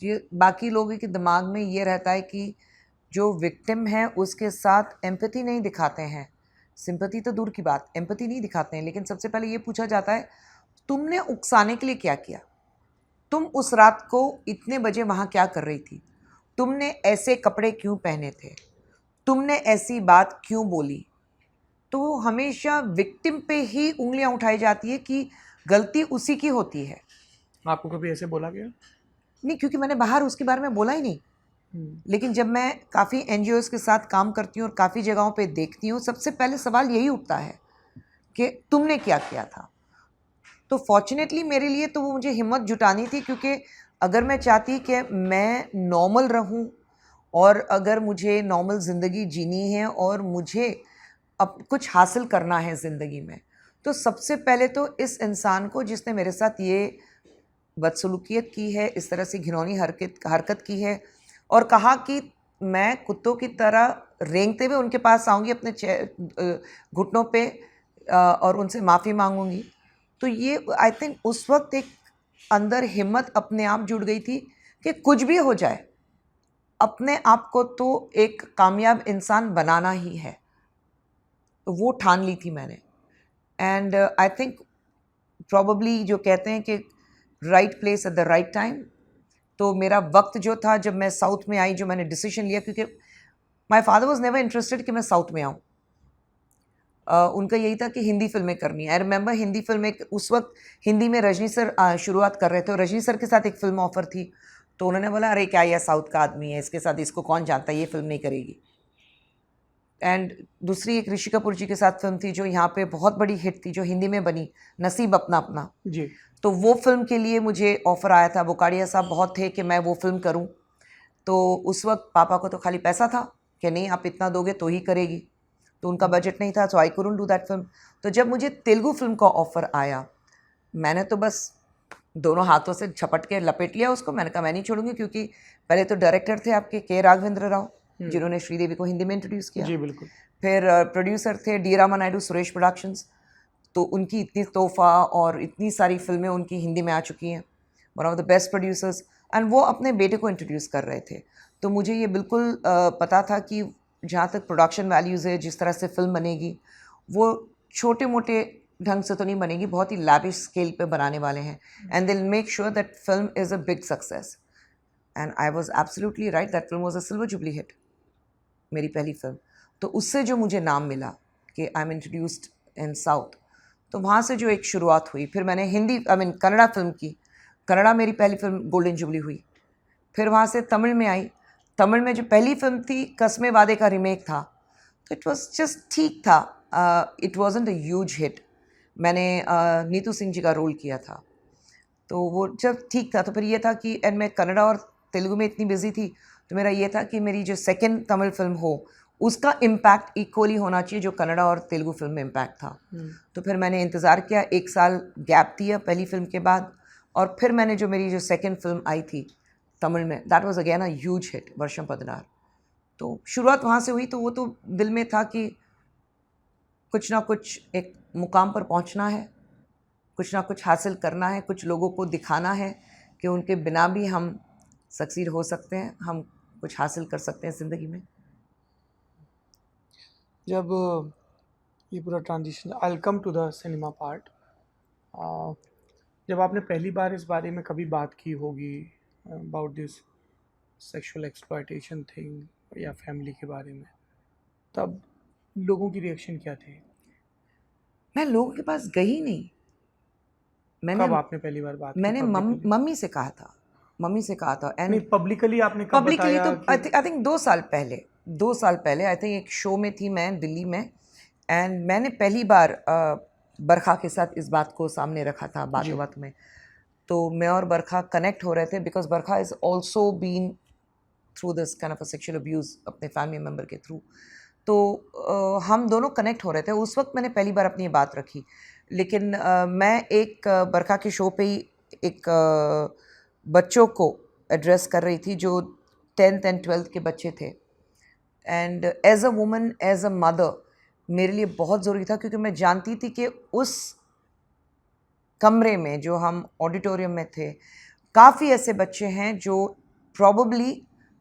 ये बाकी लोगों के दिमाग में ये रहता है कि जो विक्टिम है उसके साथ एम्पैथी नहीं दिखाते हैं, सिंपैथी तो दूर की बात, एम्पैथी नहीं दिखाते हैं। लेकिन सबसे पहले ये पूछा जाता है तुमने उकसाने के लिए क्या किया, तुम उस रात को इतने बजे वहाँ क्या कर रही थी, तुमने ऐसे कपड़े क्यों पहने थे, तुमने ऐसी बात क्यों बोली। तो हमेशा विक्टिम पे ही उंगलियां उठाई जाती है कि गलती उसी की होती है। आपको कभी ऐसे बोला गया? नहीं, क्योंकि मैंने बाहर उसके बारे में बोला ही नहीं। लेकिन जब मैं काफ़ी NGOs के साथ काम करती हूँ और काफ़ी जगहों पे देखती हूँ, सबसे पहले सवाल यही उठता है कि तुमने क्या किया था। तो फॉर्चुनेटली मेरे लिए तो वो मुझे हिम्मत जुटानी थी, क्योंकि अगर मैं चाहती कि मैं नॉर्मल रहूं और अगर मुझे नॉर्मल ज़िंदगी जीनी है और मुझे अब कुछ हासिल करना है ज़िंदगी में, तो सबसे पहले तो इस इंसान को जिसने मेरे साथ ये बदसलूकियत की है, इस तरह से घिनौनी हरकत की है, और कहा कि मैं कुत्तों की तरह रेंगते हुए उनके पास आऊँगी, अपने घुटनों पे और उनसे माफ़ी मांगूंगी। तो ये आई थिंक उस वक्त एक अंदर हिम्मत अपने आप जुड़ गई थी कि कुछ भी हो जाए अपने आप को तो एक कामयाब इंसान बनाना ही है। तो वो ठान ली थी मैंने। एंड आई थिंक प्रॉबली जो कहते हैं कि right place at the right time, तो मेरा वक्त जो था जब मैं साउथ में आई, जो मैंने डिसीजन लिया, क्योंकि my father was never interested कि मैं साउथ में आऊँ। उनका यही था कि हिंदी फिल्में करनी है। आई रिमेंबर हिंदी फिल्में उस वक्त हिंदी में रजनी सर शुरुआत कर रहे थे और रजनी सर के साथ एक फिल्म ऑफर थी। तो उन्होंने बोला अरे क्या यह साउथ का आदमी है, इसके साथ इसको कौन जानता है, ये फिल्म नहीं करेगी। एंड दूसरी एक ऋषि कपूर जी के साथ फिल्म थी जो यहाँ पे बहुत बड़ी हिट थी, जो हिंदी में बनी, नसीब अपना अपना जी। तो वो फिल्म के लिए मुझे ऑफ़र आया था। बुकाड़िया साहब बहुत थे कि मैं वो फिल्म करूं। तो उस वक्त पापा को तो खाली पैसा था कि नहीं आप इतना दोगे तो ही करेगी, तो उनका बजट नहीं था, so I couldn't do that film. तो जब मुझे तेलुगु फिल्म का ऑफ़र आया, मैंने तो बस दोनों हाथों से झपट के लपेट लिया उसको। मैंने कहा मैं नहीं छोड़ूंगी, क्योंकि पहले तो डायरेक्टर थे आपके के राघवेंद्र राव, जिन्होंने श्रीदेवी को हिंदी में इंट्रोड्यूस किया। जी बिल्कुल। फिर प्रोड्यूसर थे डी रामा नायडू, सुरेश प्रोडक्शंस। तो उनकी इतनी तोहफा और इतनी सारी फिल्में उनकी हिंदी में आ चुकी हैं, one of the best producers. And वो अपने बेटे को इंट्रोड्यूस कर रहे थे। तो मुझे ये बिल्कुल पता था कि जहाँ तक प्रोडक्शन वैल्यूज़ है, जिस तरह से फिल्म बनेगी, वो छोटे मोटे ढंग से तो नहीं बनेगी, बहुत ही लैविश स्केल पे बनाने वाले हैं। And they will make sure that film is a big success. And I was absolutely right, that film was a silver jubilee hit, मेरी पहली फिल्म। तो उससे जो मुझे नाम मिला कि I M introduced in south, तो वहाँ से जो एक शुरुआत हुई। फिर मैंने हिंदी कन्नड़ा फिल्म की, कन्नड़ा मेरी पहली फिल्म गोल्डन जुबली हुई। फिर वहाँ से तमिल में आई। तमिल में जो पहली फिल्म थी कसमे वादे का रीमेक था, तो इट वाज जस्ट ठीक था, it wasn't a huge hit. मैंने नीतू सिंह जी का रोल किया था, तो वो जब ठीक था। तो फिर ये था कि एंड मैं कन्नड़ा और तेलुगु में इतनी बिजी थी, तो मेरा ये था कि मेरी जो सेकंड तमिल फिल्म हो उसका इम्पैक्ट इक्वली होना चाहिए जो कन्नड़ा और तेलुगु फिल्म में इम्पैक्ट था। तो फिर मैंने इंतज़ार किया, 1 साल गैप दिया पहली फिल्म के बाद, और फिर मैंने जो मेरी जो सेकंड फिल्म आई थी तमिल में, that was again a huge hit, Varsham पदनार। तो शुरुआत वहाँ से हुई। तो वो तो दिल में था कि कुछ ना कुछ एक मुकाम पर पहुँचना है, कुछ ना कुछ हासिल करना है, कुछ लोगों को दिखाना है कि उनके बिना भी हम सक्सीड हो सकते हैं, हम कुछ हासिल कर सकते हैं ज़िंदगी में। जब ये पूरा transition, I will come to the cinema part, जब आपने पहली बार इस बारे में कभी बात की होगी about this sexual exploitation thing या फैमिली के बारे में, तब लोगों की रिएक्शन क्या थे? मैं लोगों के पास गई नहीं। कब आपने पहली बार बात की? मैंने publicly? मम्मी से कहा था, मम्मी से कहा था। नहीं, एंड पब्लिकली आपने कब पब्लिकली बताया तो आई थिंक 2 साल पहले आई थिंक एक शो में थी मैं दिल्ली में, एंड मैंने पहली बार बरखा के साथ इस बात को सामने रखा था बातों बातों में। तो मैं और बरखा कनेक्ट हो रहे थे, because Barkha is also been through this kind of a sexual abuse अपने फैमिली मेम्बर के थ्रू। तो हम दोनों कनेक्ट हो रहे थे। उस वक्त मैंने पहली बार अपनी ये बात रखी। लेकिन मैं एक बरखा के शो पे ही एक बच्चों को एड्रेस कर रही थी जो 10th एंड 12th के बच्चे थे। And as a woman, as a mother, मेरे लिए बहुत ज़रूरी था, क्योंकि मैं जानती थी कि उस कमरे में जो हम ऑडिटोरियम में थे, काफ़ी ऐसे बच्चे हैं जो probably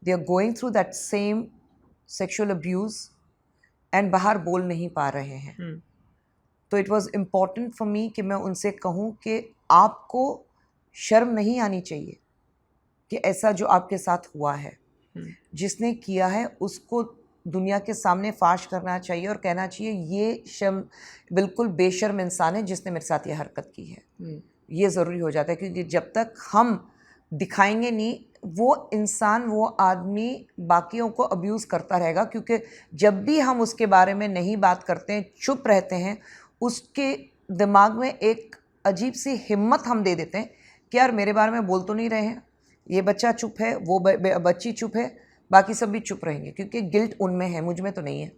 they are going through that same sexual abuse and बाहर बोल नहीं पा रहे हैं। तो it was important for me कि मैं उनसे कहूँ कि आपको शर्म नहीं आनी चाहिए कि ऐसा जो आपके साथ हुआ है, जिसने किया है उसको दुनिया के सामने फाश करना चाहिए और कहना चाहिए ये शर्म बिल्कुल बेशर्म इंसान है जिसने मेरे साथ ये हरकत की है। ये ज़रूरी हो जाता है, क्योंकि जब तक हम दिखाएंगे नहीं, वो इंसान, वो आदमी बाकियों को अब्यूज़ करता रहेगा। क्योंकि जब भी हम उसके बारे में नहीं बात करते हैं, चुप रहते हैं, उसके दिमाग में एक अजीब सी हिम्मत हम दे देते हैं कि यार मेरे बारे में बोल तो नहीं रहे हैं, ये बच्चा चुप है, वो बच्ची चुप है, बाकी सब भी चुप रहेंगे, क्योंकि गिल्ट उनमें है, मुझ में तो नहीं है,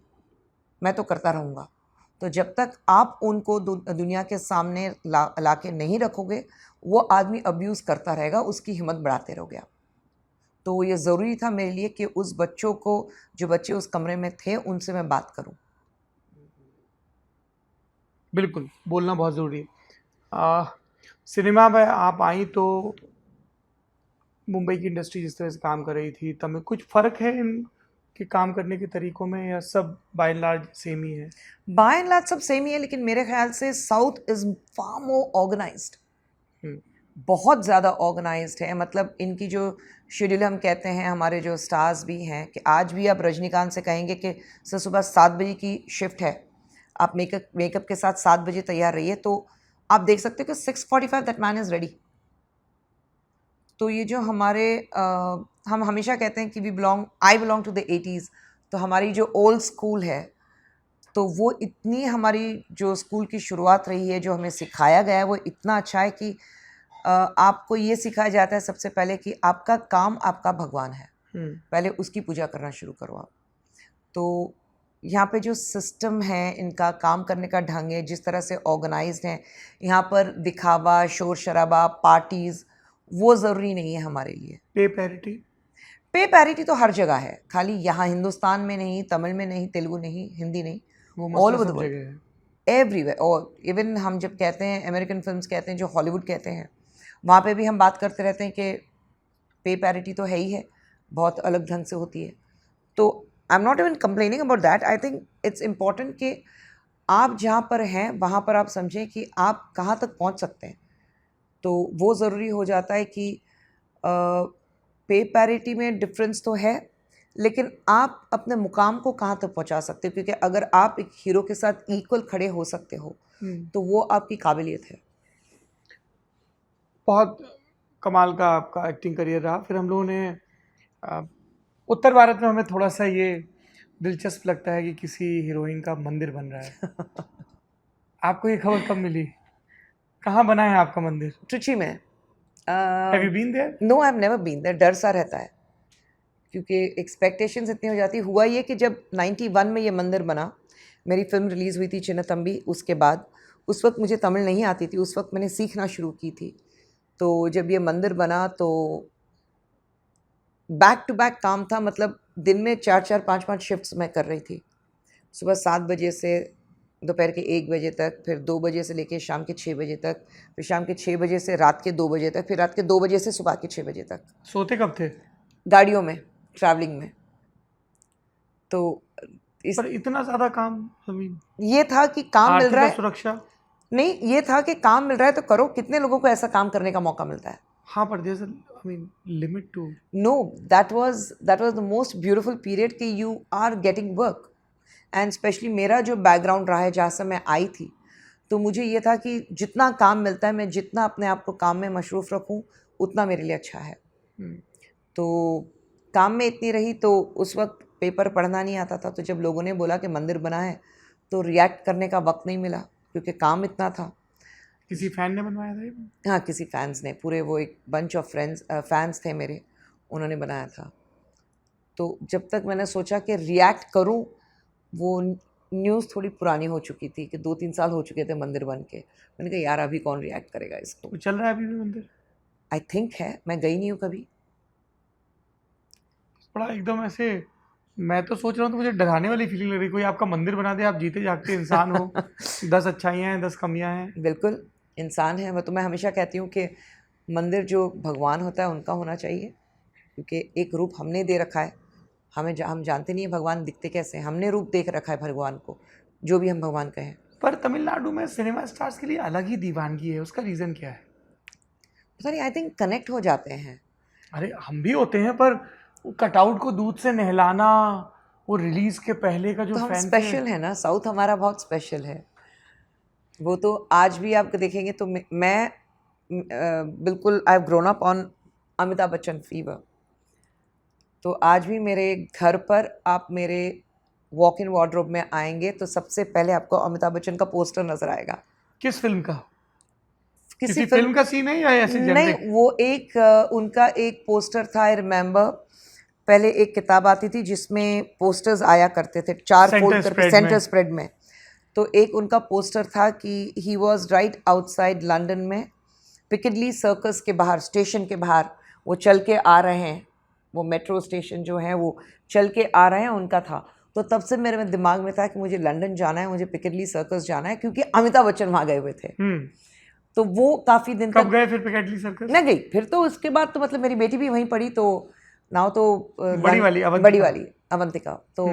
मैं तो करता रहूँगा। तो जब तक आप उनको दुनिया के सामने ला के नहीं रखोगे, वो आदमी अब्यूज़ करता रहेगा, उसकी हिम्मत बढ़ाते रहोगे आप। तो ये ज़रूरी था मेरे लिए कि उस बच्चों को, जो बच्चे उस कमरे में थे, उनसे मैं बात करूं। बिल्कुल बोलना बहुत ज़रूरी है। सिनेमा में आप आई तो मुंबई की इंडस्ट्री जिस तरह से काम कर रही थी, तब में कुछ फ़र्क है इनके काम करने के तरीकों में, या सब बाय एंड लार्ज सेम ही है? बाय एंड लार्ज सब सेम ही है, लेकिन मेरे ख्याल से south is far more organised, hmm, बहुत ज़्यादा ऑर्गेनाइज्ड है। मतलब इनकी जो शेड्यूल हम कहते हैं, हमारे जो स्टार्स भी हैं, कि आज भी आप रजनीकांत से कहेंगे कि सर सुबह 7 बजे की शिफ्ट है, आप मेकअप के साथ 7 बजे तैयार रहिए, तो आप देख सकते हो कि 6:45 दैट मैन इज़ रेडी। तो ये जो हमारे हम हमेशा कहते हैं कि I belong to the 80s, तो हमारी जो ओल्ड स्कूल है, तो वो इतनी हमारी जो स्कूल की शुरुआत रही है, जो हमें सिखाया गया है वो इतना अच्छा है कि आपको ये सिखाया जाता है सबसे पहले कि आपका काम आपका भगवान है, पहले उसकी पूजा करना शुरू करो आप। तो यहाँ पे जो सिस्टम है, इनका काम करने का ढंग है, जिस तरह से ऑर्गेनाइज्ड है, यहाँ पर दिखावा, शोर शराबा, पार्टीज़ वो ज़रूरी नहीं है हमारे लिए। पे पैरिटी तो हर जगह है, खाली यहाँ हिंदुस्तान में नहीं, तमिल में नहीं, तेलुगु नहीं, हिंदी नहीं, all over the world, everywhere. और इवन हम जब कहते हैं अमेरिकन फिल्म्स कहते हैं, जो हॉलीवुड कहते हैं, वहाँ पे भी हम बात करते रहते हैं कि पे पैरिटी तो है ही है, बहुत अलग ढंग से होती है। तो I am not even complaining about that. I think it's important कि आप जहाँ पर हैं वहाँ पर आप समझें कि आप कहाँ तक पहुँच सकते हैं। तो वो ज़रूरी हो जाता है कि पे पैरिटी में डिफरेंस तो है, लेकिन आप अपने मुकाम को कहाँ तक पहुँचा सकते हो, क्योंकि अगर आप एक हीरो के साथ इक्वल खड़े हो सकते हो तो वो आपकी काबिलियत है। बहुत कमाल का आपका एक्टिंग करियर रहा। फिर हम लोगों ने उत्तर भारत में हमें थोड़ा सा ये दिलचस्प लगता है कि किसी हीरोइन का मंदिर बन रहा है। आपको ये खबर कब मिली? कहाँ बना है आपका मंदिर? ट्रिची में। Have you been there? No, I have never been there. डर सा रहता है क्योंकि एक्सपेक्टेशंस इतनी हो जाती। हुआ ये कि जब 91 में ये मंदिर बना, मेरी फिल्म रिलीज़ हुई थी चिन्नतंबी, उसके बाद उस वक्त मुझे तमिल नहीं आती थी, उस वक्त मैंने सीखना शुरू की थी। तो जब ये मंदिर बना तो बैक टू बैक काम था, मतलब दिन में 4-4, 5-5 शिफ्ट्स मैं कर रही थी। सुबह 7 बजे से दोपहर के 1 बजे तक, फिर 2 बजे से लेके शाम के 6 बजे तक, फिर शाम के 6 बजे से रात के 2 बजे तक, फिर रात के 2 बजे से सुबह के 6 बजे तक। सोते कब थे? गाड़ियों में, ट्रैवलिंग में। तो पर इतना ज़्यादा काम, ये था कि काम मिल रहा है, सुरक्षा नहीं, ये था कि काम मिल रहा है तो करो। कितने लोगों को ऐसा काम करने का मौका मिलता है? हाँ, पर there is limit too. No, that was the most beautiful period कि you are getting work. And specially मेरा जो बैकग्राउंड रहा है, जहाँ से मैं आई थी, तो मुझे ये था कि जितना काम मिलता है, मैं जितना अपने आप को काम में मशरूफ़ रखूँ उतना मेरे लिए अच्छा है। तो काम में इतनी रही, तो उस वक्त पेपर पढ़ना नहीं आता था। तो जब लोगों ने बोला कि मंदिर बना है, तो रिएक्ट करने का वक्त नहीं मिला क्योंकि काम इतना था। किसी फ़ैन ने बनवाया था ये? हाँ, किसी फैंस ने, पूरे वो एक बंच ऑफ फैंस थे मेरे, उन्होंने बनाया था। तो जब तक मैंने सोचा कि रिएक्ट करूं, वो न्यूज़ थोड़ी पुरानी हो चुकी थी कि 2-3 साल हो चुके थे मंदिर बन के। मैंने कहा यार अभी कौन रिएक्ट करेगा इसको। तो चल रहा है अभी भी मंदिर? आई थिंक है, मैं गई नहीं हूँ कभी। बड़ा एकदम ऐसे, मैं तो सोच रहा हूँ तो मुझे डराने वाली फीलिंग लग रही, कोई आपका मंदिर बना दे, आप जीते जागते इंसान हो, 10 अच्छाइयाँ हैं 10 कमियाँ हैं। बिल्कुल इंसान है। मैं हमेशा कहती हूँ कि मंदिर जो भगवान होता है उनका होना चाहिए, क्योंकि एक रूप हमने दे रखा है। हम जानते नहीं है भगवान दिखते कैसे हैं, हमने रूप देख रखा है भगवान को, जो भी हम भगवान कहें। पर तमिलनाडु में सिनेमा स्टार्स के लिए अलग ही दीवानगी है, उसका रीज़न क्या है? पता नहीं, आई थिंक कनेक्ट हो जाते हैं। अरे हम भी होते हैं, पर कटआउट को दूध से नहलाना, वो रिलीज के पहले का जो तो हम फैन स्पेशल है ना, साउथ हमारा बहुत स्पेशल है। वो तो आज भी आप देखेंगे तो मैं बिल्कुल I have grown up on Amitabh Bachchan fever. तो आज भी मेरे घर पर आप मेरे वॉक इन वार्डरोब में आएंगे तो सबसे पहले आपको अमिताभ बच्चन का पोस्टर नजर आएगा। किस फिल्म का? किसी फिल्म का सीन है या ऐसे नहीं, वो एक उनका एक पोस्टर था। आई रिमेम्बर, पहले एक किताब आती थी जिसमें पोस्टर्स आया करते थे 4 फोल्ड करके सेंटर स्प्रेड में। तो एक उनका पोस्टर था कि he was right outside London में, पिकेडली सर्कस के बाहर, स्टेशन के बाहर वो चल के आ रहे हैं, वो मेट्रो स्टेशन जो है वो चल के आ रहे हैं, उनका था। तो तब से मेरे दिमाग में था कि मुझे लंदन जाना है, मुझे पिकेडली सर्कस जाना है, क्योंकि अमिताभ बच्चन वहाँ गए हुए थे। तो वो काफ़ी दिन कब तक गए फिर पिकेडली सर्कस? मैं गई। फिर तो उसके बाद तो मतलब मेरी बेटी भी वहीं पढ़ी, तो नाउ तो बड़ी वाली अवंतिका। तो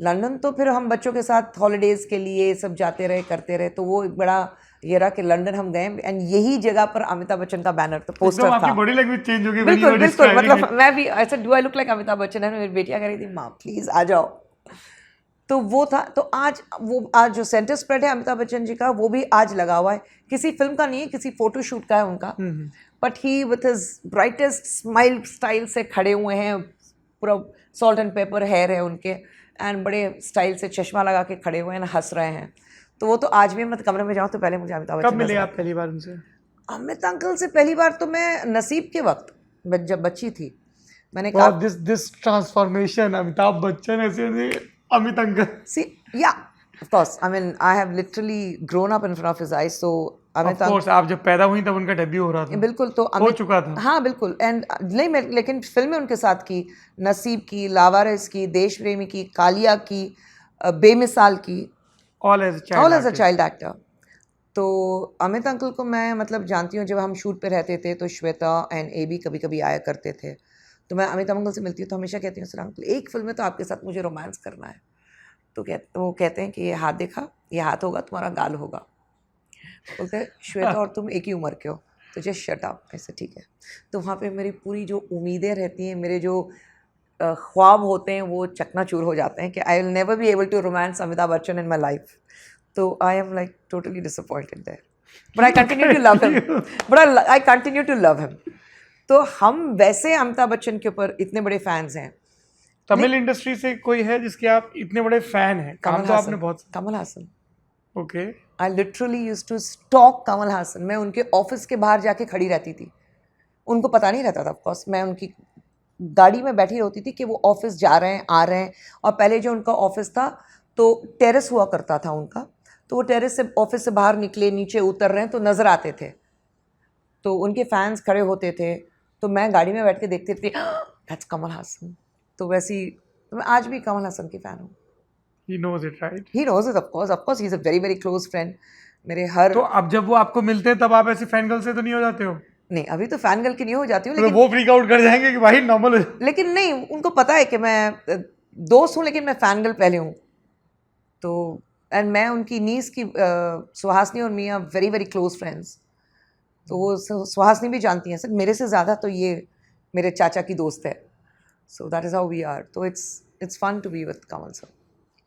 लंदन तो फिर हम बच्चों के साथ हॉलीडेज के लिए सब जाते रहे, करते रहे। तो वो एक बड़ा ये रहा कि लंदन हम गए, एंड यही जगह पर अमिताभ बच्चन का बैनर तो पोस्टर था। आपकी बॉडी लैंग्वेज चेंज हो गई। बिल्कुल बिल्कुल, मतलब मैं भी ऐसा do I look like Amitabh Bachchan है, मेरी बेटियां कह रही थी माँ प्लीज आ जाओ। तो वो था। तो आज जो सेंटर स्प्रेड है अमिताभ बच्चन जी का, वो भी आज लगा हुआ है। किसी फिल्म का नहीं है, किसी फोटोशूट का है उनका, but he with his brightest smile style से खड़े हुए हैं, पूरा सॉल्ट एंड पेपर हेयर है उनके, एंड बड़े स्टाइल से चश्मा लगा के खड़े हुए हैं, हंस रहे हैं। तो वो तो आज भी मैं कमरे में जाऊँ तो पहले मुझे अमिताभ बच्चन। कब मिले आप पहली बार उनसे? अमित अंकल से पहली बार तो मैं नसीब के वक्त, जब बच्ची थी, मैंने कहा कहा दिस ट्रांसफॉर्मेशन, अमिताभ बच्चन ऐसे अमित अंकल। सी या of course, I mean I have literally grown up in front of his eyes. So Amit uncle, आप जब पैदा हुई तब उनका डेब्यू हो रहा था। बिल्कुल, तो हो चुका था। हाँ बिल्कुल। एंड नहीं, मैं लेकिन फिल्में उनके साथ की, नसीब की, लावारिस की, देश प्रेमी की, कालिया की, बेमिसाल की, all as a child actor. तो अमित अंकल को मैं मतलब जानती हूँ, जब हम शूट पे रहते थे तो श्वेता एंड ए भी कभी कभी आया करते थे। तो मैं अमित अंकल से मिलती हूँ तो हमेशा कहती हूँ, सर अंकल एक फिल्म में तो आपके साथ मुझे रोमांस करना है। तो वो कहते हैं कि ये हाथ देखा, ये हाथ होगा तुम्हारा गाल होगा। बोलते हैं श्वेता और तुम एक ही उम्र के हो, तो जस्ट शट अप। ऐसे ठीक है। तो वहाँ पे मेरी पूरी जो उम्मीदें रहती हैं, मेरे जो ख्वाब होते हैं, वो चकनाचूर हो जाते हैं कि I will never be able to romance Amitabh Bachchan in my life. तो I am like totally disappointed there, but I continue to love him, I continue to love him. तो हम वैसे अमिताभ बच्चन के ऊपर इतने बड़े फैंस हैं। तमिल इंडस्ट्री से कोई है जिसके आप इतने बड़े फैन हैं? कमल तो आपने बहुत। Kamal Haasan. Okay. I literally used to stalk Kamal Haasan. मैं उनके ऑफिस के बाहर जाके खड़ी रहती थी, उनको पता नहीं रहता था ऑफकोर्स। मैं उनकी गाड़ी में बैठी होती थी कि वो ऑफिस जा रहे हैं, आ रहे हैं। और पहले जो उनका ऑफिस था तो टेरेस हुआ करता था उनका, तो वो टेरेस से ऑफिस से बाहर निकले, नीचे उतर रहे हैं तो नज़र आते थे, तो उनके फैंस खड़े होते थे, तो मैं गाड़ी में बैठ के देखती थी, दैट्स कमल हासन। तो वैसी तो मैं आज भी कमल हासन की फ़ैन हूँ। He knows it, right? He knows it, of course. He's a very, very close friend. मेरे हर तो अब जब वो आपको मिलते हैं तब आप ऐसे फैन गर्ल से तो नहीं हो जाते हो? नहीं, अभी तो फैन गर्ल की नहीं हो जाती हूँ, तो लेकिन वो फ्रीक आउट कर जाएंगे कि भाई नॉर्मल हो। लेकिन नहीं, उनको पता है कि मैं दोस्त हूँ, लेकिन मैं फैन गर्ल पहले हूँ। तो एंड मैं उनकी नीस की सुहासनी और मियाँ वेरी वेरी क्लोज फ्रेंड्स। तो वो सुहासनी भी जानती हैं सर, मेरे से ज़्यादा तो ये मेरे चाचा की दोस्त है। So that is how we are. तो it's fun to be with Kamal sir.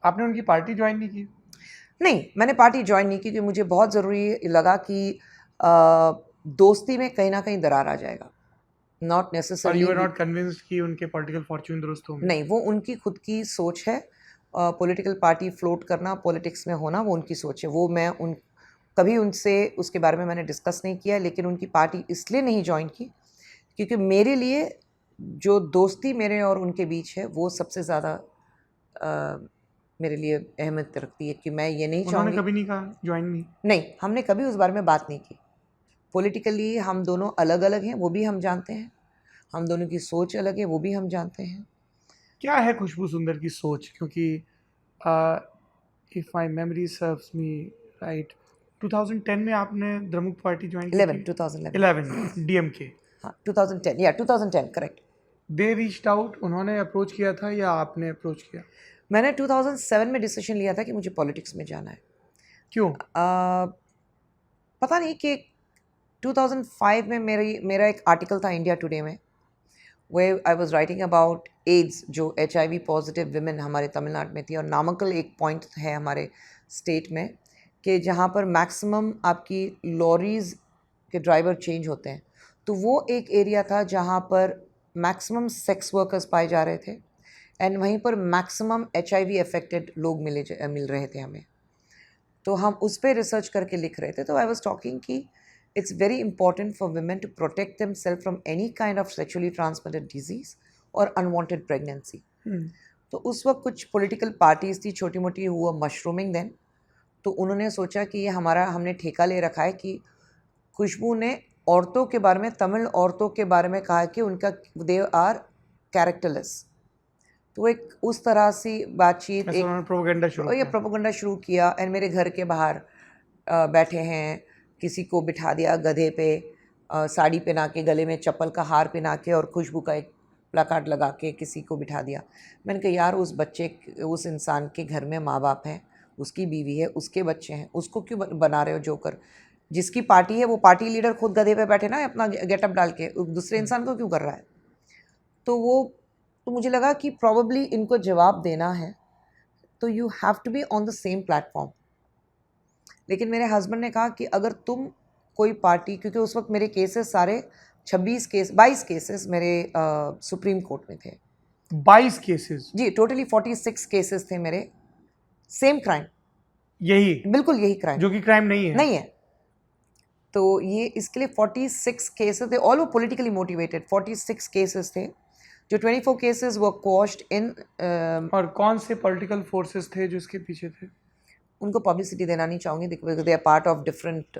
आपने उनकी पार्टी ज्वाइन नहीं की? नहीं, मैंने पार्टी ज्वाइन नहीं की, क्योंकि मुझे बहुत ज़रूरी लगा कि दोस्ती में कहीं ना कहीं दरार आ जाएगा। Not necessary. You are not convinced कि उनके पॉलिटिकल फॉर्च्यून दुरुस्त होंगे? नहीं, वो उनकी खुद की सोच है। पॉलिटिकल पार्टी फ्लोट करना, पॉलिटिक्स में होना, वो उनकी सोच है। वो मैं कभी उनसे उसके बारे में मैंने डिस्कस नहीं किया। लेकिन उनकी पार्टी इसलिए नहीं ज्वाइन की क्योंकि मेरे लिए जो दोस्ती मेरे और उनके बीच है, वो सबसे ज़्यादा मेरे लिए अहमियत रखती है। कि मैं ये नहीं चाहूँगी। उन्होंने कभी नहीं कहा ज्वाइन नहीं, हमने कभी उस बारे में बात नहीं की। पॉलिटिकली हम दोनों अलग अलग हैं, वो भी हम जानते हैं। हम दोनों की सोच अलग है, वो भी हम जानते हैं। क्या है खुशबू सुंदर की सोच? क्योंकि if my memory serves me right, 2010 में आपने द्रमुक पार्टी ज्वाइन की? 2011 डीएमके। हाँ, 2010, या 2010 करेक्ट। दे रीच्ड आउट, उन्होंने अप्रोच किया था या आपने अप्रोच किया? मैंने 2007 में डिसीजन लिया था कि मुझे पॉलिटिक्स में जाना है। क्यों? पता नहीं कि 2005 में मेरा एक आर्टिकल था इंडिया टुडे में, where I was writing about AIDS, जो HIV पॉजिटिव विमेन हमारे तमिलनाडु में थी। और नामक्कल एक पॉइंट है हमारे स्टेट में कि जहाँ पर मैक्सिमम आपकी लॉरीज़ के ड्राइवर चेंज होते हैं। तो वो एक एरिया था जहाँ पर मैक्सिमम सेक्स वर्कर्स पाए जा रहे थे, एंड वहीं पर मैक्सिमम HIV अफेक्टेड लोग मिल रहे थे हमें। तो हम उस पर रिसर्च करके लिख रहे थे। तो आई वॉज टॉकिंग कि it's very important for women to protect themselves from any kind of sexually transmitted disease or unwanted pregnancy. तो उस वक्त कुछ पॉलिटिकल पार्टीज थी छोटी मोटी, हुआ मशरूमिंग देन। तो उन्होंने सोचा कि ये हमने ठेका ले रखा है कि खुशबू ने औरतों के बारे में, तमिल औरतों के बारे में कहा कि उनका दे आर कैरेक्टरलेस। तो वो एक उस तरह से बातचीत, ऐसा उन्होंने प्रोपेगेंडा शुरू और ये किया। प्रोपेगेंडा शुरू किया। एंड मेरे घर के बाहर बैठे हैं, किसी को बिठा दिया गधे पे, साड़ी पहना के, गले में चप्पल का हार पहना के और खुशबू का एक प्लाकार्ड लगा के किसी को बिठा दिया। मैंने कहा यार उस बच्चे, उस इंसान के घर में माँ बाप हैं, उसकी बीवी है, उसके बच्चे हैं, उसको क्यों बना रहे हो जोकर? जिसकी पार्टी है वो पार्टी लीडर खुद गधे पे बैठे ना अपना गेटअप डाल के, दूसरे इंसान को क्यों कर रहा है? तो मुझे लगा कि प्रॉबली इनको जवाब देना है तो you have to be on the same platform. लेकिन मेरे हस्बैंड ने कहा कि अगर तुम कोई पार्टी, क्योंकि उस वक्त मेरे केसेस सारे 22 केसेस मेरे सुप्रीम कोर्ट में थे। 22 केसेस? जी, टोटली 46 केसेस थे मेरे, सेम क्राइम, यही, बिल्कुल यही क्राइम, जो कि क्राइम नहीं है। तो ये इसके लिए 46 केसेस थे, ऑल वो पॉलिटिकली मोटिवेटेड 46 केसेस थे, जो 24 केसेस वर क्वॉश्ड इन। और कौन से पॉलिटिकल फोर्सेस थे जो इसके पीछे थे? उनको पब्लिसिटी देना नहीं चाहूँगी, because they are part of different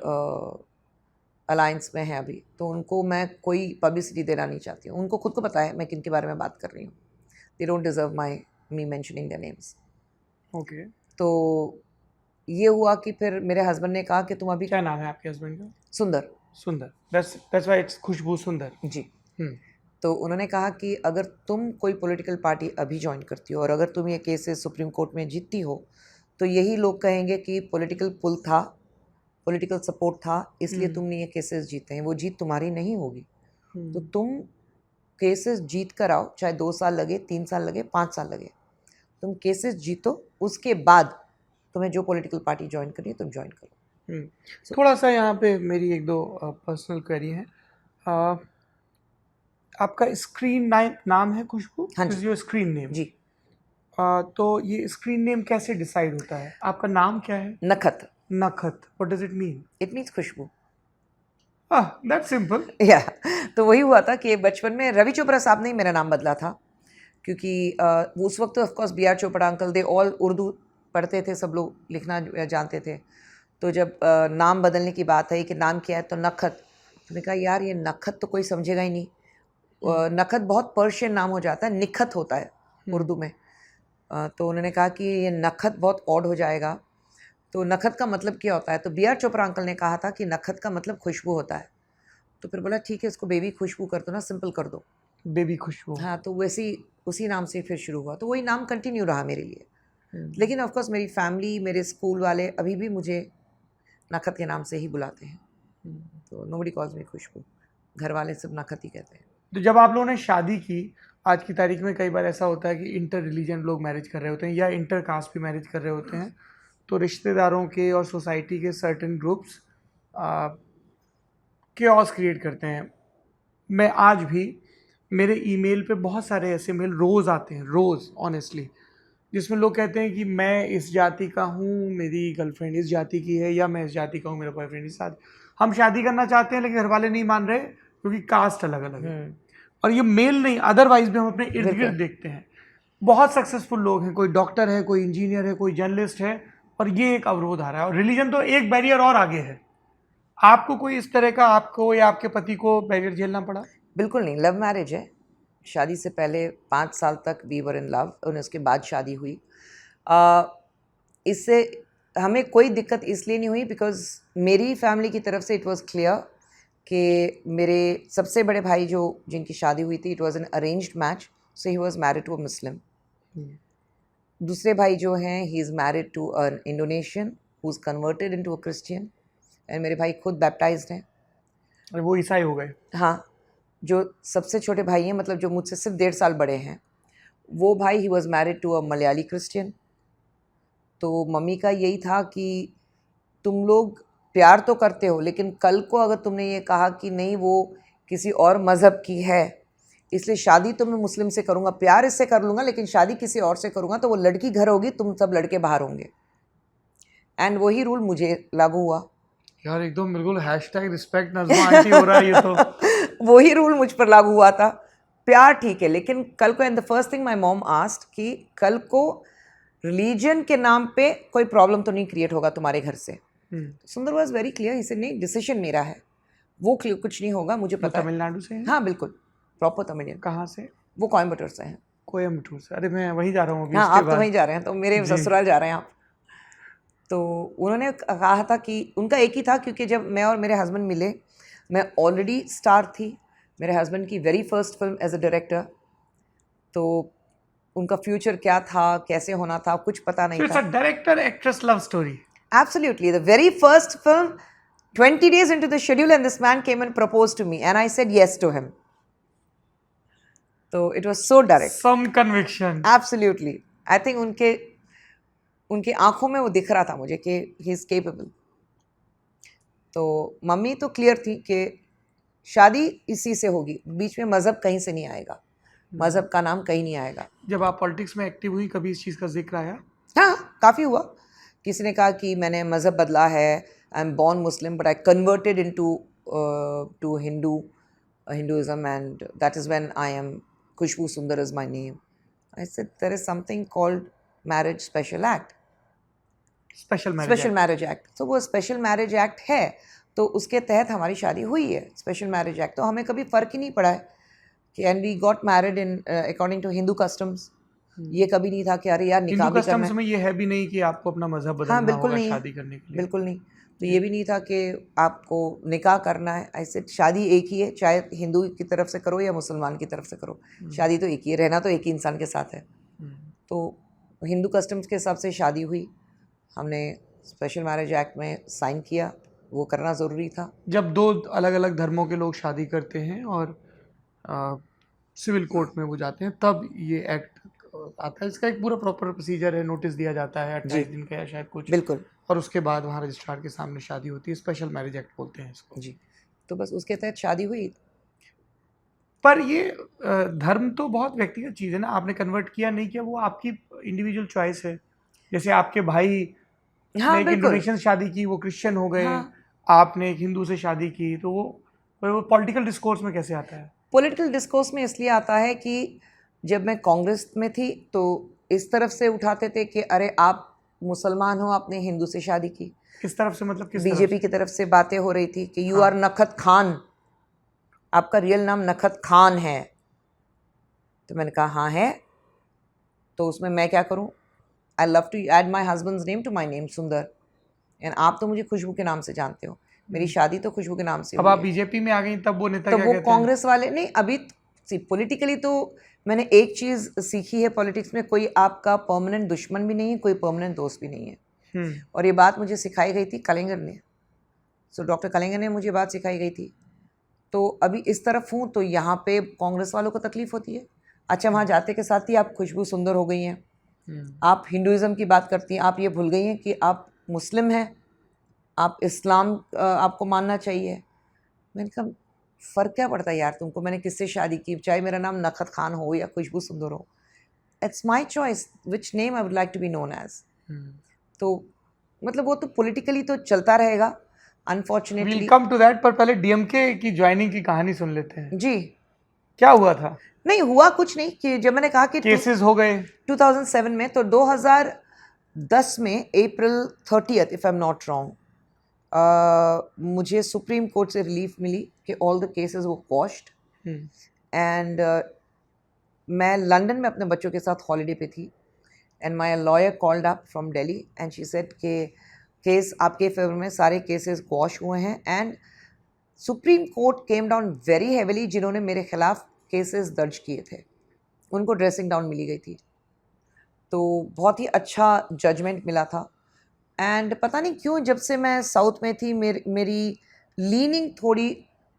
alliance में है अभी, तो उनको मैं कोई पब्लिसिटी देना नहीं चाहती हूँ। उनको खुद को पता है मैं किन के बारे में बात कर रही हूँ। They don't deserve me mentioning their names. Okay. तो ये हुआ कि फिर मेरे हस्बैंड ने कहा कि तुम अभी, क्या नाम है आपके हस्बैंड का? सुंदर। सुंदर, दैट्स व्हाई इट्स खुशबू सुंदर। जी। तो उन्होंने कहा कि अगर तुम कोई पॉलिटिकल पार्टी अभी ज्वाइन करती हो और अगर तुम ये केसेस सुप्रीम कोर्ट में जीतती हो तो यही लोग कहेंगे कि पॉलिटिकल पुल था, पॉलिटिकल सपोर्ट था, इसलिए तुमने ये केसेस जीते हैं। वो जीत तुम्हारी नहीं होगी। तो तुम केसेस जीत कर आओ, चाहे 2 साल लगे, 3 साल लगे, 5 साल लगे, तुम केसेस जीतो, उसके बाद तुम्हें जो पॉलिटिकल पार्टी ज्वाइन करनी है तुम ज्वाइन करो। थोड़ा सा यहाँ पे मेरी 1-2 पर्सनल क्वेरी है। आपका स्क्रीन नाम है खुशबू? हाँ जी। Your screen name? जी। तो ये स्क्रीन नेम कैसे डिसाइड होता है? आपका नाम क्या है? Nakhat. Nakhat, what does it mean? It means Khushbu. That's simple. या तो वही हुआ था कि बचपन में रवि चोपड़ा साहब ने ही मेरा नाम बदला था, क्योंकि उस वक्त तो of course B R Chopra uncle, they all Urdu पढ़ते थे, सब लोग लिखना जानते थे। तो जब नाम बदलने की बात आई कि नाम क्या है, तो नखत, तो मैंने कहा यार ये नखत तो कोई समझेगा ही नहीं। नखत बहुत पर्शियन नाम हो जाता है, निखत होता है उर्दू में। तो उन्होंने कहा कि ये नखत बहुत ऑड हो जाएगा, तो नखत का मतलब क्या होता है? तो बी आर चोपड़ा अंकल ने कहा था कि नखत का मतलब खुशबू होता है। तो फिर बोला ठीक है, इसको बेबी खुशबू कर दो ना, सिंपल कर दो। बेबी खुशबू। हाँ, तो वैसे ही उसी नाम से फिर शुरू हुआ, तो वही नाम कंटिन्यू रहा मेरे लिए। लेकिन ऑफ कोर्स मेरी फैमिली, मेरे स्कूल वाले अभी भी मुझे नखत के नाम से ही बुलाते हैं। तो नोबडी कॉल्स मी खुशबू, घर वाले सब नखत ही कहते हैं। तो जब आप लोगों ने शादी की, आज की तारीख में कई बार ऐसा होता है कि इंटर रिलीजन लोग मैरिज कर रहे होते हैं या इंटर कास्ट भी मैरिज कर रहे होते हैं, तो रिश्तेदारों के और सोसाइटी के सर्टेन ग्रुप्स केओस क्रिएट करते हैं। मैं आज भी, मेरे ईमेल पे बहुत सारे ऐसे मेल रोज़ आते हैं, रोज़ ऑनेस्टली, जिसमें लोग कहते हैं कि मैं इस जाति का हूँ, मेरी गर्लफ्रेंड इस जाति की है, या मैं इस जाति का हूँ, मेरा बॉयफ्रेंड इस जाति। हम शादी करना चाहते हैं लेकिन घर वाले नहीं मान रहे क्योंकि कास्ट अलग अलग है। और ये मेल नहीं, अदरवाइज भी हम अपने इर्द गिर्द देखते हैं। बहुत सक्सेसफुल लोग हैं, कोई डॉक्टर है, कोई इंजीनियर है, कोई जर्नलिस्ट है, और ये एक अवरोध आ रहा है। और रिलीजन तो एक बैरियर और आगे है। आपको कोई इस तरह का, आपको या आपके पति को बैरियर झेलना पड़ा? बिल्कुल नहीं, लव मैरिज है। शादी से पहले 5 साल तक वी वर इन लव, और उसके बाद शादी हुई। इससे हमें कोई दिक्कत इसलिए नहीं हुई बिकॉज मेरी फैमिली की तरफ से इट वाज क्लियर कि मेरे सबसे बड़े भाई जो जिनकी शादी हुई थी, it was an arranged match, so he was married to a Muslim. दूसरे भाई जो हैं, he is married to an Indonesian who is converted into a Christian, and मेरे भाई खुद बैप्टाइज्ड हैं। और वो ईसाई हो गए? हाँ, जो सबसे छोटे भाई हैं, मतलब जो मुझसे सिर्फ 1.5 साल बड़े हैं, वो भाई he was married to a Malayali Christian. तो मम्मी का यही था कि तुम लोग प्यार तो करते हो, लेकिन कल को अगर तुमने ये कहा कि नहीं वो किसी और मज़हब की है, इसलिए शादी तो मैं मुस्लिम से करूँगा, प्यार इससे कर लूँगा, लेकिन शादी किसी और से करूँगा, तो वो लड़की घर होगी, तुम सब लड़के बाहर होंगे। एंड वही रूल मुझे लागू हुआ। यार एकदम बिल्कुल #रिस्पेक्ट नज़मा आंटी हो रहा है ये तो। वही रूल मुझ पर लागू हुआ था। प्यार ठीक है, लेकिन कल को, and the first thing my mom asked कि कल को रिलीजन के नाम पे कोई प्रॉब्लम तो नहीं क्रिएट होगा तुम्हारे घर से। सुंदर वाज वेरी क्लियर, इसे नहीं, डिसीजन मेरा है, वो कुछ नहीं होगा, मुझे पता है। तमिलनाडु से है? हाँ बिल्कुल, प्रॉपर तमिलियन। कहाँ से? वो कोयम्बटूर से हैं। कोयम्बटूर से, अरे मैं वहीं जा रहा हूँ अभी हाँ, उसके आप तो बाद। वहीं जा रहे हैं, तो मेरे जी। ससुराल जा रहे हैं आप। तो उन्होंने कहा था कि उनका एक ही था, क्योंकि जब मैं और मेरे हस्बैंड मिले, मैं ऑलरेडी स्टार थी, मेरे हस्बैंड की very first film as a director, तो उनका फ्यूचर क्या था, कैसे होना था, कुछ पता नहीं So it's था। a director actress love story. Absolutely, the very first film, 20 days into the schedule, and this man came and proposed to me, and I said yes to him. So it was so direct. Some conviction. Absolutely, I think उनके आंखों में वो दिख रहा था मुझे कि he is capable. तो मम्मी तो क्लियर थी कि शादी इसी से होगी, बीच में मज़हब कहीं से नहीं आएगा, मज़हब का नाम कहीं नहीं आएगा। जब आप पॉलिटिक्स में एक्टिव हुई कभी इस चीज़ का जिक्र आया? हाँ, काफ़ी हुआ। किसी ने कहा कि मैंने मज़हब बदला है, I am born Muslim but I converted into to Hinduism, and that is when I am Khushbu Sundar is my name. I said there is something called marriage special act, special marriage act. तो वो special marriage act है, तो उसके तहत हमारी शादी हुई है, स्पेशल मैरिज एक्ट। तो हमें कभी फ़र्क ही नहीं पड़ा है कि and we got married in according to Hindu customs. ये कभी नहीं था कि अरे यार हिंदू निकाह भी करना कस्टम्स है। में ये है भी नहीं कि आपको अपना मजहब हाँ, बदलना बिल्कुल होगा नहीं है, शादी करने के लिए। बिल्कुल नहीं। तो ये भी नहीं था कि आपको निकाह करना है, ऐसे शादी एक ही है, चाहे हिंदू की तरफ से करो या मुसलमान की तरफ से करो, शादी तो एक ही है, रहना तो एक ही इंसान के साथ है। तो हिंदू कस्टम्स के हिसाब से शादी हुई, हमने स्पेशल मैरिज एक्ट में साइन किया, वो करना ज़रूरी था। जब दो अलग अलग धर्मों के लोग शादी करते हैं और सिविल कोर्ट में वो जाते हैं तब ये एक्ट आता है। इसका एक पूरा प्रॉपर प्रोसीजर है, नोटिस दिया जाता है 28 दिन का या शायद कुछ, बिल्कुल और उसके बाद वहाँ रजिस्ट्रार के सामने शादी होती है। स्पेशल मैरिज एक्ट बोलते हैं इसको। जी। तो बस उसके तहत शादी हुई। पर ये धर्म तो बहुत व्यक्तिगत चीज़ है ना, आपने कन्वर्ट किया नहीं किया वो आपकी इंडिविजुअल चॉइस है। जैसे आपके भाई हाँ, ने एक बिल्कुल। इंडोनेशियन शादी की, वो क्रिश्चियन हो गए, हाँ। आपने एक हिंदू से शादी की, तो वो पॉलिटिकल डिस्कोर्स में कैसे आता है? पॉलिटिकल डिस्कोर्स में इसलिए आता है कि जब मैं कांग्रेस में थी तो इस तरफ से उठाते थे कि अरे आप मुसलमान हो, आपने हिंदू से शादी की। किस तरफ से, मतलब किस तरफ बीजेपी की तरफ से बातें हो रही थी कि यू आर नखत खान, आपका रियल नाम नखत खान है। तो मैंने कहा हाँ है, तो उसमें मैं क्या करूं? I love to add my husband's name to my name Sundar, and आप तो मुझे खुशबू के नाम से जानते हो, मेरी शादी तो खुशबू के नाम से अब हुई आप है। बीजेपी में आ गई, तब वो नेता तो क्या वो कहते हैं? कांग्रेस वाले नहीं, अभी पॉलिटिकली तो मैंने एक चीज़ सीखी है पॉलिटिक्स में, कोई आपका परमानेंट दुश्मन भी नहीं है, कोई परमानेंट दोस्त भी नहीं है। और ये बात मुझे सिखाई गई थी कलिंगर ने। सो डॉक्टर कलिंगर ने मुझे बात सिखाई गई थी। तो अभी इस तरफ हूँ तो यहाँ पे कांग्रेस वालों को तकलीफ होती है। अच्छा, वहाँ जाते के साथ ही आप खुशबू सुंदर हो गई हैं, आप हिंदुइज़्म की बात करती हैं, आप ये भूल गई हैं कि आप मुस्लिम हैं, आप इस्लाम आपको मानना चाहिए। मैंने कहा फ़र्क क्या पड़ता है यार तुमको, मैंने किससे शादी की, चाहे मेरा नाम नखत खान हो या खुशबू सुंदर हो, it's my choice which name I would like to be known as. तो मतलब वो तो पॉलिटिकली तो चलता रहेगा, unfortunately. We'll come to that, पर पहले डीएमके की ज्वाइनिंग की कहानी सुन लेते हैं। जी, क्या हुआ था? नहीं हुआ कुछ नहीं, कि जब मैंने कहा कि केसेस हो गए 2007 में, तो 2010 में अप्रैल 30th if I am not wrong, मुझे सुप्रीम कोर्ट से रिलीफ मिली कि ऑल द केसेस वो क्वॉश्ड। एंड मैं लंदन में अपने बच्चों के साथ हॉलीडे पे थी, and my lawyer called up from Delhi and she said कि केस आपके फेवर में सारे केसेस क्वॉश हुए हैं। And supreme court came down very heavily, जिन्होंने मेरे खिलाफ केसेस दर्ज किए थे उनको ड्रेसिंग डाउन मिली गई थी। तो बहुत ही अच्छा जजमेंट मिला था। एंड पता नहीं क्यों जब से मैं साउथ में थी मेरी लीनिंग थोड़ी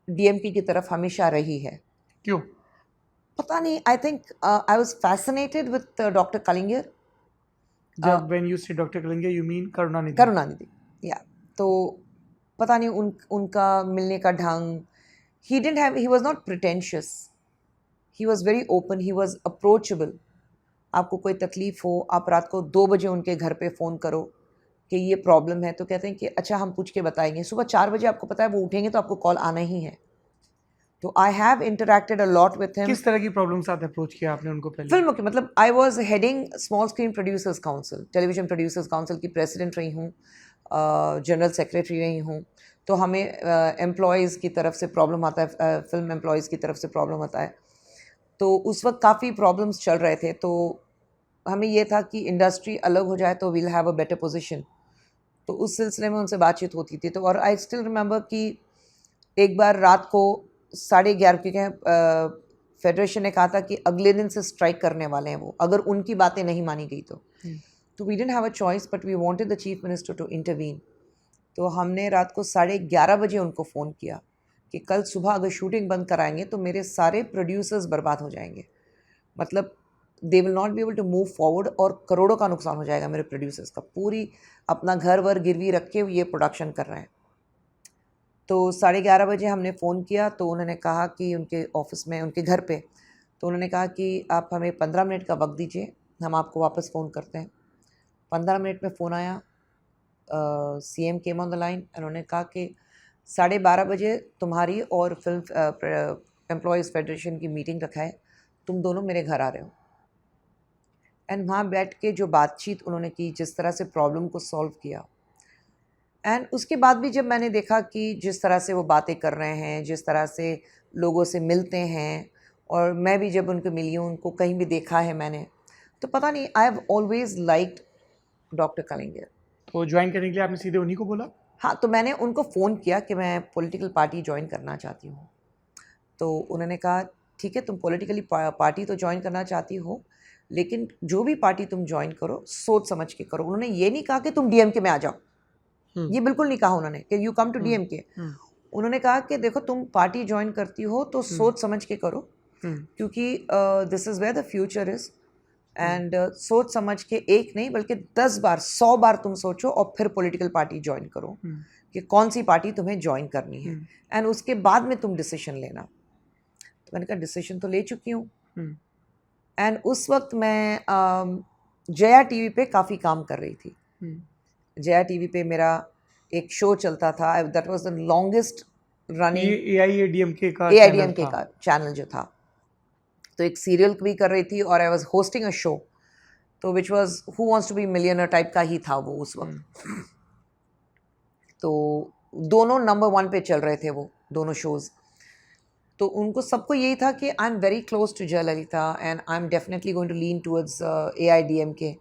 डीएमके की तरफ हमेशा रही है। क्यों? पता नहीं, I think I was fascinated with doctor Kalaignar. जब when you say doctor Kalaignar you mean Karunanidhi? Karunanidhi, yeah. तो पता नहीं उनका मिलने का ढंग, he was not pretentious, he was very open, he was approachable. आपको कोई तकलीफ़ हो, आप रात को 2 बजे उनके घर पे फ़ोन करो कि ये प्रॉब्लम है, तो कहते हैं कि अच्छा हम पूछ के बताएंगे। सुबह 4 बजे आपको पता है वो उठेंगे तो आपको कॉल आना ही है। तो I have interacted a lot with him. किस तरह की प्रॉब्लम साथ अप्रोच किया आपने उनको पहले? फिल्म के मतलब I was heading small screen producers council, television producers council की प्रेसिडेंट रही हूँ, जनरल सेक्रेटरी रही हूँ। तो हमें एम्प्लॉयज़ की तरफ से प्रॉब्लम आता है, फिल्म एम्प्लॉयज़ की तरफ से प्रॉब्लम आता है। तो उस वक्त काफ़ी प्रॉब्लम्स चल रहे थे, तो हमें ये था कि इंडस्ट्री अलग हो जाए तो we'll have a better position. तो उस सिलसिले में उनसे बातचीत होती थी। तो और आई स्टिल रिमेंबर कि एक बार रात को 11:30 के फेडरेशन ने कहा था कि अगले दिन से स्ट्राइक करने वाले हैं वो, अगर उनकी बातें नहीं मानी गई तो we didn't have a choice but we wanted the chief minister to intervene. तो हमने रात को 11:30 बजे उनको फ़ोन किया कि कल सुबह अगर शूटिंग बंद कराएंगे तो मेरे सारे प्रोड्यूसर्स बर्बाद हो जाएंगे, मतलब they will not be able to move forward, और करोड़ों का नुकसान हो जाएगा मेरे प्रोड्यूसर्स का, पूरी अपना घर वर गिरवी रख के ये प्रोडक्शन कर रहे हैं। तो 11:30 बजे हमने फ़ोन किया तो उन्होंने कहा कि उनके ऑफिस में, उनके घर पे, तो उन्होंने कहा कि आप हमें 15 मिनट का वक्त दीजिए, हम आपको वापस फ़ोन करते हैं। 15 मिनट में फ़ोन आया, CM came on the line, उन्होंने कहा कि 12:30 बजे तुम्हारी और फिल्म एम्प्लॉयज़ फेडरेशन की मीटिंग रखा है, तुम दोनों मेरे घर आ रहे हो। एंड वहाँ बैठ के जो बातचीत उन्होंने की, जिस तरह से प्रॉब्लम को सॉल्व किया, एंड उसके बाद भी जब मैंने देखा कि जिस तरह से वो बातें कर रहे हैं, जिस तरह से लोगों से मिलते हैं, और मैं भी जब उनको मिली हूँ, उनको कहीं भी देखा है मैंने, तो पता नहीं, I have always liked doctor Kalaignar. तो ज्वाइन करने के लिए आपने सीधे उन्हीं को बोला? हाँ, तो मैंने उनको फ़ोन किया कि मैं पॉलिटिकल पार्टी ज्वाइन करना चाहती हूँ। तो उन्होंने कहा ठीक है, तुम पॉलिटिकली पार्टी तो ज्वाइन करना चाहती हो, लेकिन जो भी पार्टी तुम ज्वाइन करो सोच समझ के करो। उन्होंने ये नहीं कहा कि तुम DMK में आ जाओ, ये बिल्कुल नहीं कहा उन्होंने कि यू कम टू DMK। उन्होंने कहा कि देखो तुम पार्टी ज्वाइन करती हो तो सोच समझ के करो, क्योंकि this is where the future is, and सोच समझ के एक नहीं बल्कि 10 बार 100 बार तुम सोचो और फिर पॉलिटिकल पार्टी ज्वाइन करो कि कौन सी पार्टी तुम्हें ज्वाइन करनी है, एंड उसके बाद में तुम डिसीजन लेना। तो मैंने कहा डिसीजन तो ले चुकी हूँ। एंड उस वक्त मैं जया TV पे काफ़ी काम कर रही थी। जया TV पे मेरा एक शो चलता था, that was the longest running AIADMK का AIDMK का चैनल जो था। तो एक सीरियल भी कर रही थी और I was hosting a show, तो which was who wants to be millionaire type का ही था वो उस वक्त। तो दोनों नंबर 1 पे चल रहे थे वो दोनों शोज़। तो उनको सबको यही था कि I am very close to Jayalalithaa and I am definitely going to lean towards AIDMK।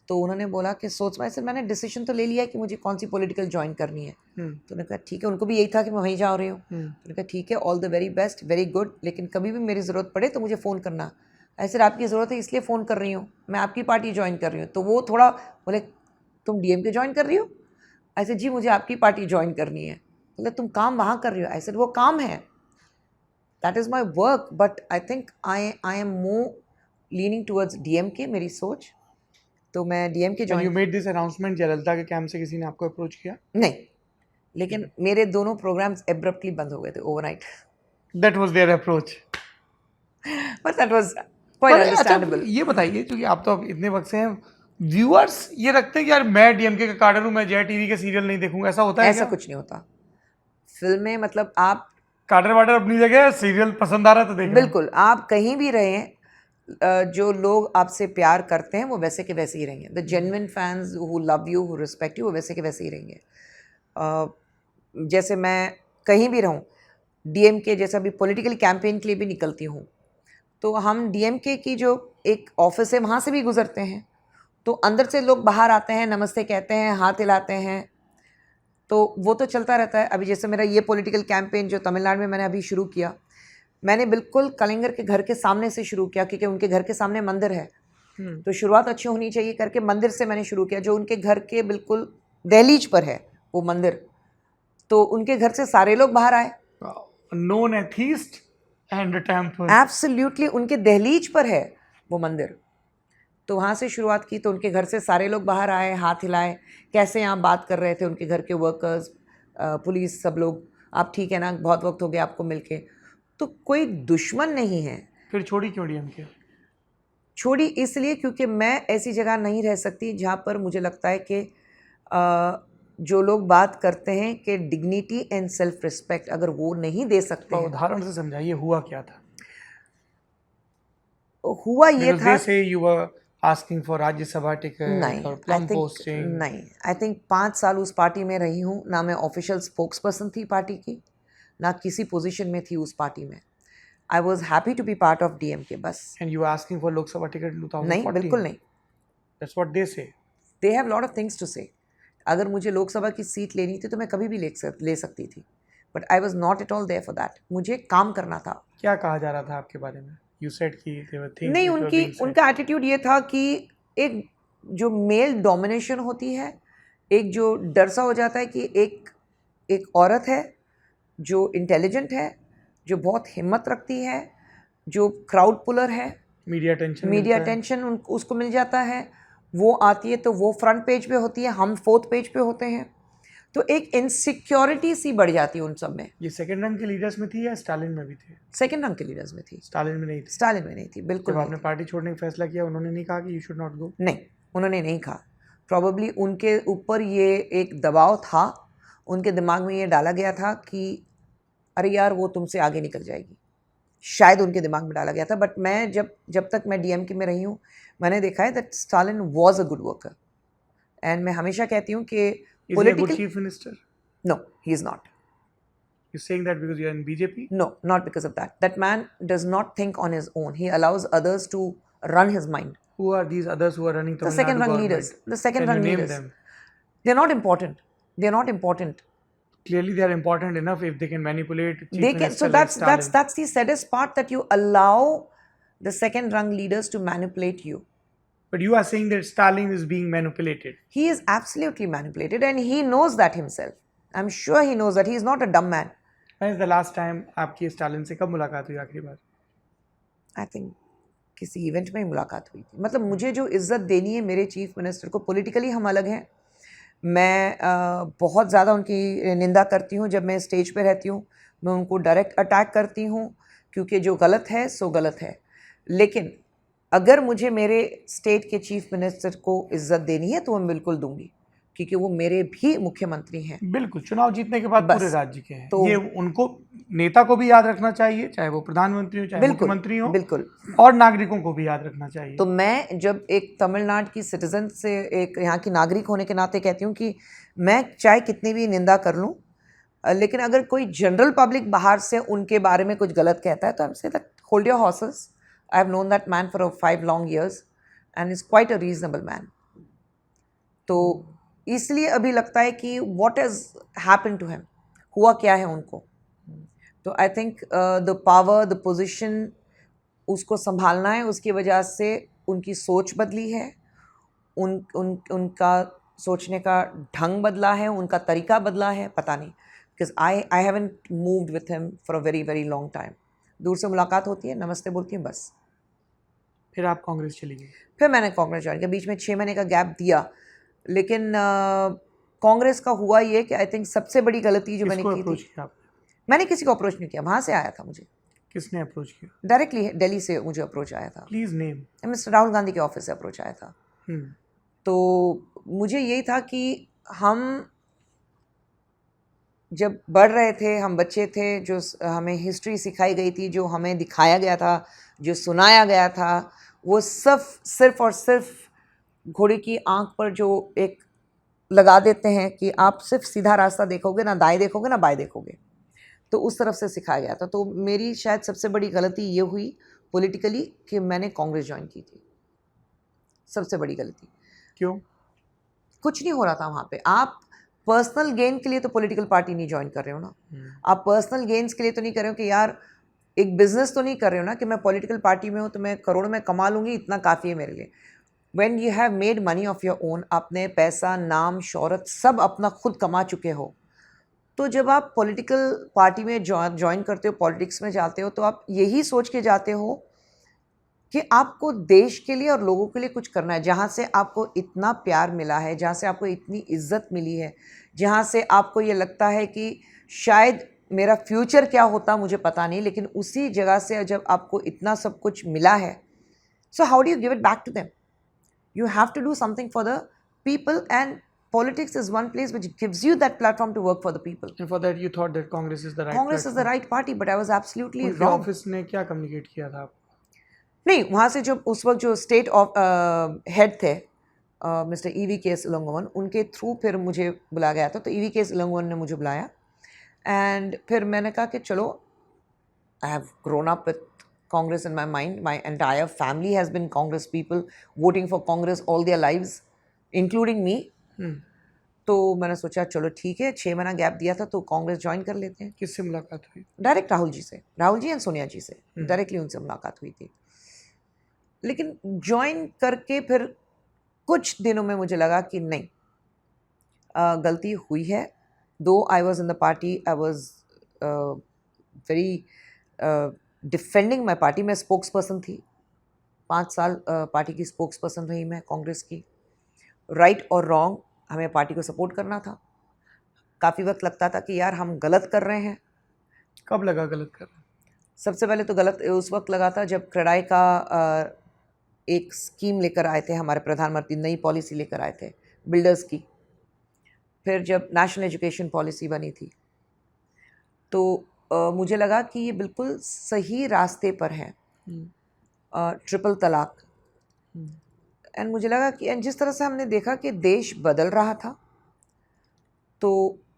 तो उन्होंने बोला कि सोच मैं, मैंने डिसीजन तो ले लिया है कि मुझे कौन सी पॉलिटिकल ज्वाइन करनी है। तो उन्होंने कहा ठीक है, उनको भी यही था कि मैं वहीं जा रही हूँ। तो उन्होंने कहा ठीक है, all the very best, very good, लेकिन कभी भी मेरी ज़रूरत पड़े तो मुझे फ़ोन करना। ऐसे आपकी ज़रूरत है इसलिए फ़ोन कर रही हूँ, मैं आपकी पार्टी ज्वाइन कर रही हूँ। तो वो थोड़ा बोले तुम DMK ज्वाइन कर रही हो? ऐसे जी मुझे आपकी पार्टी ज्वाइन करनी है। बोले तुम काम वहाँ कर रही हो? ऐसे वो काम है, that is my work, but I think I am more leaning towards DMK, मेरी सोच। तो मैं DMK When join. you made this announcement, Jayalalithaa के कैंप से किसी ने आपको अप्रोच किया? नहीं, लेकिन मेरे दोनों प्रोग्राम्स एब्रप्टली बंद हो गए थे overnight. That was their approach. But that was quite पर अंडरस्टैंडेबल। अच्छा, ये बताइए, क्योंकि आप तो अब इतने वक्त से हैं, व्यूअर्स ये रखते हैं कि यार मैं DMK का कार्डर हूँ, मैं जय TV के सीरियल नहीं देखूंगा, ऐसा होता है ऐसा क्या? कुछ नहीं होता फिल्में, मतलब आप कार्डर वार्डर अपनी जगह, सीरियल पसंद आ रहा है तो देख रहे हैं। बिल्कुल आप कहीं भी रहें, जो लोग आपसे प्यार करते हैं वो वैसे के वैसे ही रहेंगे। The genuine fans who love you, who respect you, वो वैसे के वैसे ही रहेंगे। जैसे मैं कहीं भी रहूं, DMK जैसा भी पॉलिटिकल कैंपेन के लिए भी निकलती हूं, तो हम DMK की जो एक ऑफिस है वहाँ से भी गुजरते हैं, तो अंदर से लोग बाहर आते हैं, नमस्ते कहते हैं, हाथ हिलाते हैं, तो वो तो चलता रहता है। अभी जैसे मेरा ये पॉलिटिकल कैंपेन जो तमिलनाडु में मैंने अभी शुरू किया, मैंने बिल्कुल कलिंगर के घर के सामने से शुरू किया, क्योंकि उनके घर के सामने मंदिर है, तो शुरुआत अच्छी होनी चाहिए करके मंदिर से मैंने शुरू किया, जो उनके घर के बिल्कुल दहलीज पर है वो मंदिर। तो उनके घर से सारे लोग बाहर आए, non atheist and temple, absolutely उनके दहलीज पर है वो मंदिर। तो वहाँ से शुरुआत की, तो उनके घर से सारे लोग बाहर आए, हाथ हिलाए, कैसे यहाँ बात कर रहे थे उनके घर के वर्कर्स, पुलिस, सब लोग, आप ठीक है ना, बहुत वक्त हो गया आपको मिलके। तो कोई दुश्मन नहीं है। फिर छोड़ी क्यों DMK? छोड़ी इसलिए क्योंकि मैं ऐसी जगह नहीं रह सकती जहाँ पर मुझे लगता है कि जो लोग बात करते हैं कि डिग्निटी एंड सेल्फ रिस्पेक्ट, अगर वो नहीं दे सकते हैं। उदाहरण से समझाइए, हुआ क्या था? हुआ ये Because था, they say you were asking for Rajya Sabha ticket नहीं, और आई प्लम थिंक पोस्टिंग। नहीं, आई थिंक 5 साल उस पार्टी में रही हूँ, ना मैं ऑफिशियल स्पोक्स पर्सन थी पार्टी की, ना किसी पोजीशन में थी उस पार्टी में। I was happy to be part of DMK बस. And you were asking for Lok Sabha ticket in 2014? नहीं, बिल्कुल नहीं. That's what they say. They have lot of things to say. अगर मुझे लोकसभा की सीट लेनी थी तो मैं कभी भी ले सकती थी, but I was not at all there for that. मुझे काम करना था. क्या कहा जा रहा था आपके बारे में? You said कि they were things नहीं, which were being said. उनका एटीट्यूड ये था कि एक जो मेल डोमिनेशन होती है, एक जो डर सा हो जाता है कि एक औरत है जो इंटेलिजेंट है, जो बहुत हिम्मत रखती है, जो क्राउड पुलर है, मीडिया अटेंशन उसको मिल जाता है, वो आती है तो वो फ्रंट पेज पे होती है, हम फोर्थ पेज पे होते हैं, तो एक इनसिक्योरिटी सी बढ़ जाती है उन सब में. ये सेकंड रंग के लीडर्स में थी या स्टालिन में भी थे? सेकंड रंग के लीडर्स में थी. स्टालिन में नहीं थी? स्टालिन में नहीं थी, बिल्कुल जब नहीं आपने थी. पार्टी छोड़ने का फैसला किया उन्होंने नहीं कहा कि यू शुड नॉट गो? नहीं, उन्होंने नहीं कहा. प्रॉबेबली उनके ऊपर ये एक दबाव था, उनके दिमाग में ये डाला गया था कि अरे यार वो तुमसे आगे निकल जाएगी, शायद उनके दिमाग में डाला गया था. बट मैं जब तक मैं DMK में रही हूँ, मैंने देखा है that Stalin was a good worker. And मैं हमेशा कहती हूँ कि Is he a good chief minister? No, he is not. You're saying that because you are in BJP? No, not because of that. That man does not think on his own. He allows others to run his mind. Who are these others who are running The Tamil second Nadu rung government? leaders. The second Can rung you name leaders. them? They're not important. They're not important. Clearly they are important enough if they can manipulate chief They can. minister So like Stalin. that's the saddest part, that you allow the second rung leaders to manipulate you. But you are saying that Stalin is being manipulated. He is absolutely manipulated, and he knows that himself. I'm sure he knows that. He is not a dumb man. When is the last time आपकी Stalin से कब मुलाकात हुई आखिरी बार? I think किसी event में ही मुलाकात हुई थी. मतलब मुझे जो इज्जत देनी है मेरे चीफ मिनिस्टर को, पॉलिटिकली हम अलग हैं. मैं बहुत ज़्यादा उनकी निंदा करती हूँ. जब मैं स्टेज पे रहती हूँ मैं उनको डायरेक्ट अटैक करती हूँ, क्योंकि जो गलत है सो गलत है. लेकिन अगर मुझे मेरे स्टेट के चीफ मिनिस्टर को इज्जत देनी है तो मैं बिल्कुल दूंगी, क्योंकि वो मेरे भी मुख्यमंत्री हैं. बिल्कुल, चुनाव जीतने के बाद बस. पूरे राज्य के हैं. तो ये उनको नेता को भी याद रखना चाहिए, चाहे वो प्रधानमंत्री हो चाहे बिल्कुल मुख्यमंत्री हो, बिल्कुल. और नागरिकों को भी याद रखना चाहिए. तो मैं जब एक तमिलनाडु की सिटीजन से, एक यहाँ की नागरिक होने के नाते कहती हूँ कि मैं चाहे कितनी भी निंदा कर लूँ, लेकिन अगर कोई जनरल पब्लिक बाहर से उनके बारे में कुछ गलत कहता है तो I say that hold your horses. I have known that man for 5 long years and is quite a reasonable man. तो इसलिए अभी लगता है कि what has happened to him, हुआ क्या है उनको. तो I think the power, the position, उसको संभालना है. उसकी वजह से उनकी सोच बदली है, उनका सोचने का ढंग बदला है, उनका तरीका बदला है, पता नहीं. Because I haven't moved with him for a very very long time. दूर से मुलाकात होती है, नमस्ते बोलती हूँ, बस. फिर आप कांग्रेस चली गई? फिर मैंने कांग्रेस ज्वाइन किया. बीच में 6 महीने का गैप दिया, लेकिन कांग्रेस का हुआ ये कि आई थिंक सबसे बड़ी गलती जो मैंने की थी, किया? मैंने किसी को अप्रोच नहीं किया. वहाँ से आया था मुझे. किसने अप्रोच किया? डायरेक्टली दिल्ली से मुझे अप्रोच आया था. Please name. Mister Rahul Gandhi के ऑफिस से अप्रोच आया था. तो मुझे यही था कि हम जब बढ़ रहे थे, हम बच्चे थे, जो हमें हिस्ट्री सिखाई गई थी, जो हमें दिखाया गया था, जो सुनाया गया था, वो सिर्फ और सिर्फ घोड़े की आंख पर जो एक लगा देते हैं कि आप सिर्फ सीधा रास्ता देखोगे, ना दाएं देखोगे ना बाएं देखोगे. तो उस तरफ से सिखाया गया था. तो मेरी शायद सबसे बड़ी गलती ये हुई पॉलिटिकली कि मैंने कांग्रेस ज्वाइन की थी. सबसे बड़ी गलती. क्यों? कुछ नहीं हो रहा था वहाँ पे. आप पर्सनल गेन के लिए तो पॉलिटिकल पार्टी नहीं ज्वाइन कर रहे हो ना. आप पर्सनल गेन्स के लिए तो नहीं कर रहे हो कि यार एक बिजनेस तो नहीं कर रहे हो ना कि मैं पॉलिटिकल पार्टी में हूँ तो मैं करोड़ों में कमा लूँगी, इतना काफ़ी है मेरे लिए. When you have made money of your own, आपने पैसा, नाम, शोहरत सब अपना खुद कमा चुके हो, तो जब आप पॉलिटिकल पार्टी में ज्वाइन करते हो, पॉलिटिक्स में जाते हो, तो आप यही सोच के जाते हो कि आपको देश के लिए और लोगों के लिए कुछ करना है. जहाँ से आपको इतना प्यार मिला है, जहाँ से आपको इतनी इज्जत मिली है, जहाँ से आपको ये लगता है कि शायद मेरा फ्यूचर क्या होता मुझे पता नहीं, लेकिन उसी जगह से जब आपको इतना सब कुछ मिला है, so how do you give it back to them? You have to do something for the people, and politics is one place which gives you that platform to work for the people. And for that you thought that Congress is the right Congress platform. is the right party, but I was absolutely उनके wrong. Office ने क्या communicate किया था? नहीं, वहाँ से जो उस वक्त जो स्टेट ऑफ हेड थे मिस्टर EVK इलंगोवन, उनके थ्रू फिर मुझे बुलाया गया था. तो EVK इलंगोवन ने मुझे बुलाया, एंड फिर मैंने कहा कि चलो I have grown up with Congress in my mind. My entire family has been Congress people, voting for Congress all their lives, including me. तो मैंने सोचा चलो ठीक है, 6 महीना गैप दिया था तो कांग्रेस ज्वाइन कर लेते हैं. किससे मुलाकात हुई? डायरेक्ट राहुल जी से, राहुल जी एंड सोनिया जी से डायरेक्टली उनसे मुलाकात हुई थी. लेकिन ज्वाइन करके फिर कुछ दिनों में मुझे लगा कि नहीं, गलती हुई है. दो I was in the party, I was very defending my party. मैं स्पोक्स पर्सन थी, 5 साल पार्टी की स्पोक्स पर्सन रही मैं कांग्रेस की. राइट और रॉन्ग हमें पार्टी को सपोर्ट करना था. काफ़ी वक्त लगता था कि यार हम गलत कर रहे हैं. कब लगा गलत कर रहे हैं? सबसे पहले तो गलत उस वक्त लगा था जब क्रेडाई का एक स्कीम लेकर आए थे हमारे प्रधानमंत्री, नई पॉलिसी लेकर आए थे बिल्डर्स की. फिर जब नेशनल एजुकेशन पॉलिसी बनी थी तो मुझे लगा कि ये बिल्कुल सही रास्ते पर है. ट्रिपल तलाक. एंड मुझे लगा कि जिस तरह से हमने देखा कि देश बदल रहा था तो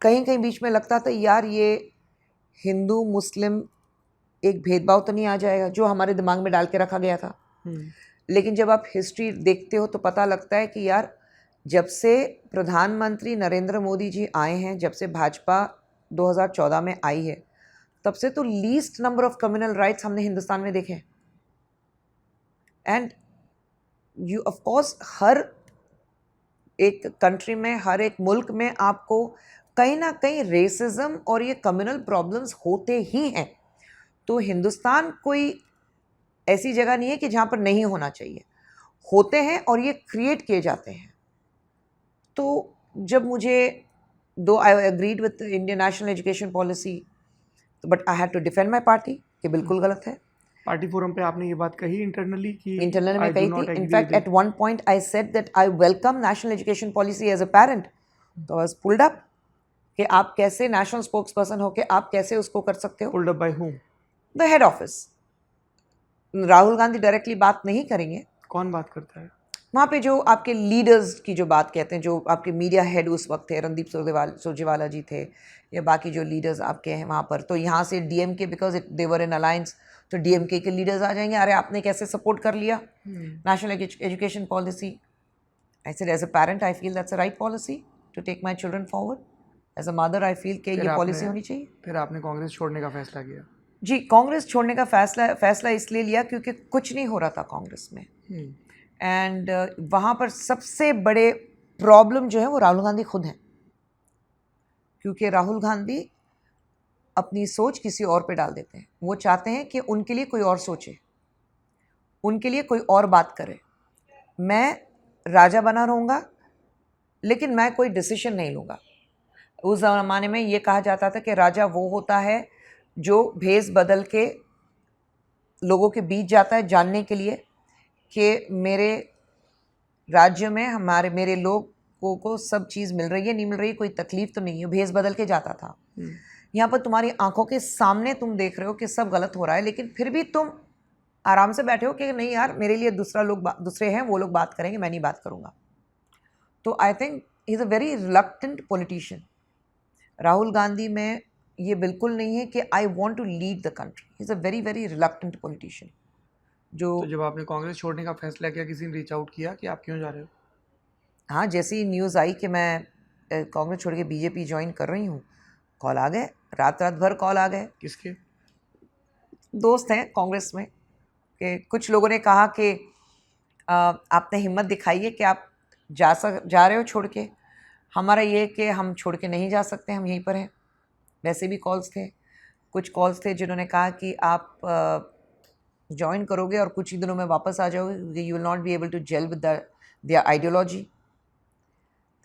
कहीं कहीं बीच में लगता था यार ये हिंदू मुस्लिम एक भेदभाव तो नहीं आ जाएगा जो हमारे दिमाग में डाल के रखा गया था. लेकिन जब आप हिस्ट्री देखते हो तो पता लगता है कि यार जब से प्रधानमंत्री नरेंद्र मोदी जी आए हैं, जब से भाजपा 2014 में आई है, तब से तो least number of communal riots हमने हिंदुस्तान में देखे. एंड यू ऑफ कोर्स हर एक कंट्री में, हर एक मुल्क में आपको कहीं ना कहीं रेसिज्म और ये कम्युनल प्रॉब्लम्स होते ही हैं. तो हिंदुस्तान कोई ऐसी जगह नहीं है कि जहाँ पर नहीं होना चाहिए. होते हैं और ये क्रिएट किए जाते हैं. तो जब मुझे दो I agreed with Indian national education policy, but I had to defend my party कि बिल्कुल गलत है. पार्टी फोरम पे आपने ये बात कही इंटरनली कि इंटरनली में I do कही not थी. agree in fact with at one point I said that I welcome national education policy as a parent. तो आई वाज पुल्ड अप कि आप कैसे नेशनल स्पोक्स पर्सन होकर आप कैसे उसको कर सकते हो. pulled up by whom? The head office. Rahul Gandhi directly बात नहीं करेंगे. कौन बात करता है? वहाँ पे जो आपके लीडर्स की जो बात कहते हैं, जो आपके मीडिया हेड उस वक्त थे, रणदीप सुरजेवाला जी थे या बाकी जो लीडर्स आपके हैं वहाँ पर. तो यहाँ से DMK, because they were in alliance, तो डीएमके के लीडर्स आ जाएंगे, अरे आपने कैसे सपोर्ट कर लिया national education policy. I said as a parent I feel that's a right policy to take my children forward. As a mother I feel कि ये पॉलिसी होनी चाहिए. फिर आपने कांग्रेस छोड़ने का फैसला किया? जी, कांग्रेस छोड़ने का फैसला इसलिए लिया क्योंकि कुछ नहीं हो रहा था कांग्रेस में. एंड वहाँ पर सबसे बड़े प्रॉब्लम जो है वो राहुल गांधी खुद हैं. क्योंकि राहुल गांधी अपनी सोच किसी और पे डाल देते हैं. वो चाहते हैं कि उनके लिए कोई और सोचे, उनके लिए कोई और बात करे. मैं राजा बना रहूँगा लेकिन मैं कोई डिसीजन नहीं लूँगा. उस ज़माने में ये कहा जाता था कि राजा वो होता है जो भेष बदल के लोगों के बीच जाता है जानने के लिए कि मेरे राज्य में मेरे लोगों को सब चीज़ मिल रही है, नहीं मिल रही, कोई तकलीफ तो नहीं है. भेष बदल के जाता था. यहाँ पर तुम्हारी आंखों के सामने तुम देख रहे हो कि सब गलत हो रहा है, लेकिन फिर भी तुम आराम से बैठे हो कि नहीं यार मेरे लिए दूसरे हैं, वो लोग बात करेंगे, मैं नहीं बात करूँगा. तो I think he is a very reluctant politician. Rahul Gandhi में ये बिल्कुल नहीं है कि I want to lead the country. He is a very very reluctant politician. तो जब आपने कांग्रेस छोड़ने का फैसला किया, किसी ने रीच आउट किया कि आप क्यों जा रहे हो? हाँ, जैसे ही न्यूज़ आई कि मैं कांग्रेस छोड़ के बीजेपी ज्वाइन कर रही हूँ, कॉल आ गए. रात भर कॉल आ गए. किसके? दोस्त हैं कांग्रेस में कि कुछ लोगों ने कहा कि आपने हिम्मत दिखाई है कि आप जा रहे हो छोड़ के. हमारा ये कि हम छोड़ के नहीं जा सकते, हम यहीं पर हैं. वैसे भी कॉल्स थे. कुछ कॉल्स थे जिन्होंने कहा कि आप ज्वाइन करोगे और कुछ ही दिनों में वापस आ जाओगे क्योंकि you will not be able to gel with their ideology.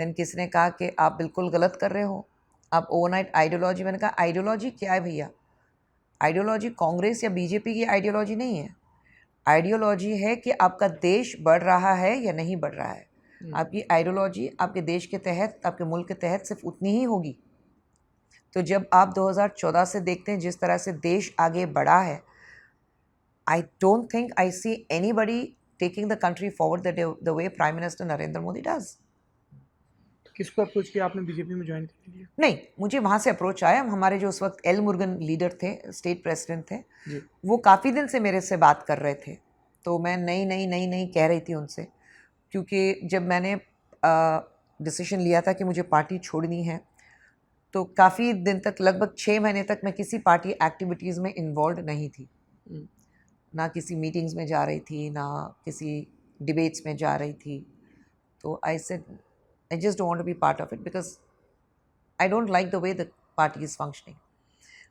Then किसी ने कहा कि आप बिल्कुल गलत कर रहे हो, आप ओवरनाइट आइडियोलॉजी. मैंने कहा आइडियोलॉजी क्या है भैया? आइडियोलॉजी कांग्रेस या बीजेपी की आइडियोलॉजी नहीं है. आइडियोलॉजी है कि आपका देश बढ़ रहा है या नहीं बढ़ रहा है. आपकी आइडियोलॉजी आपके देश के तहत, आपके मुल्क के तहत सिर्फ उतनी ही होगी. तो जब आप 2014 से देखते हैं जिस तरह से देश आगे बढ़ा है, I don't think I see anybody taking the country forward the way Prime Minister Narendra Modi does. किसको अप्रोच किया आपने बीजेपी में ज्वाइन करने के लिए? नहीं, मुझे वहाँ से अप्रोच आया। हमारे जो उस वक्त एल मुरुगन लीडर थे, स्टेट प्रेसिडेंट थे, जी। वो काफ़ी दिन से मेरे से बात कर रहे थे। तो मैं नई कह रही थी उनसे, क्योंकि जब मैंने डिसीजन लिया था कि मुझे पार्टी छोड़नी है, तो काफ़ी दिन तक, लगभग 6 महीने तक मैं किसी पार्टी एक्टिविटीज़ में इन्वॉल्व नहीं थी। ना किसी मीटिंग्स में जा रही थी, ना किसी डिबेट्स में जा रही थी। तो I said I just don't want to be part of it because I don't like the way the party is functioning.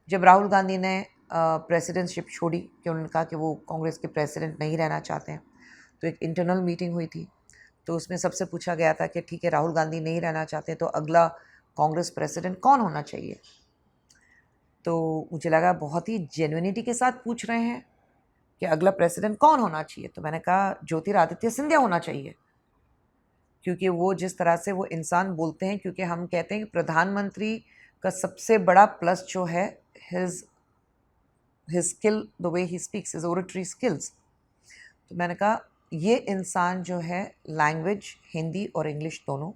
जब राहुल गांधी ने प्रेसिडेंटशिप छोड़ी, कि उन्होंने कहा कि वो कांग्रेस के प्रेसिडेंट नहीं रहना चाहते हैं, तो एक इंटरनल मीटिंग हुई थी। तो उसमें सबसे पूछा गया था कि ठीक है, राहुल गांधी नहीं रहना चाहते तो अगला कांग्रेस प्रेसिडेंट कौन होना चाहिए। तो मुझे लगा बहुत ही जेन्युइनिटी के साथ पूछ रहे हैं कि अगला प्रेसिडेंट कौन होना चाहिए। तो मैंने कहा ज्योतिरादित्य सिंधिया होना चाहिए, क्योंकि वो जिस तरह से वो इंसान बोलते हैं, क्योंकि हम कहते हैं कि प्रधानमंत्री का सबसे बड़ा प्लस जो है his skill, the way he speaks, his oratory skills. तो मैंने कहा ये इंसान जो है लैंग्वेज हिंदी और इंग्लिश दोनों,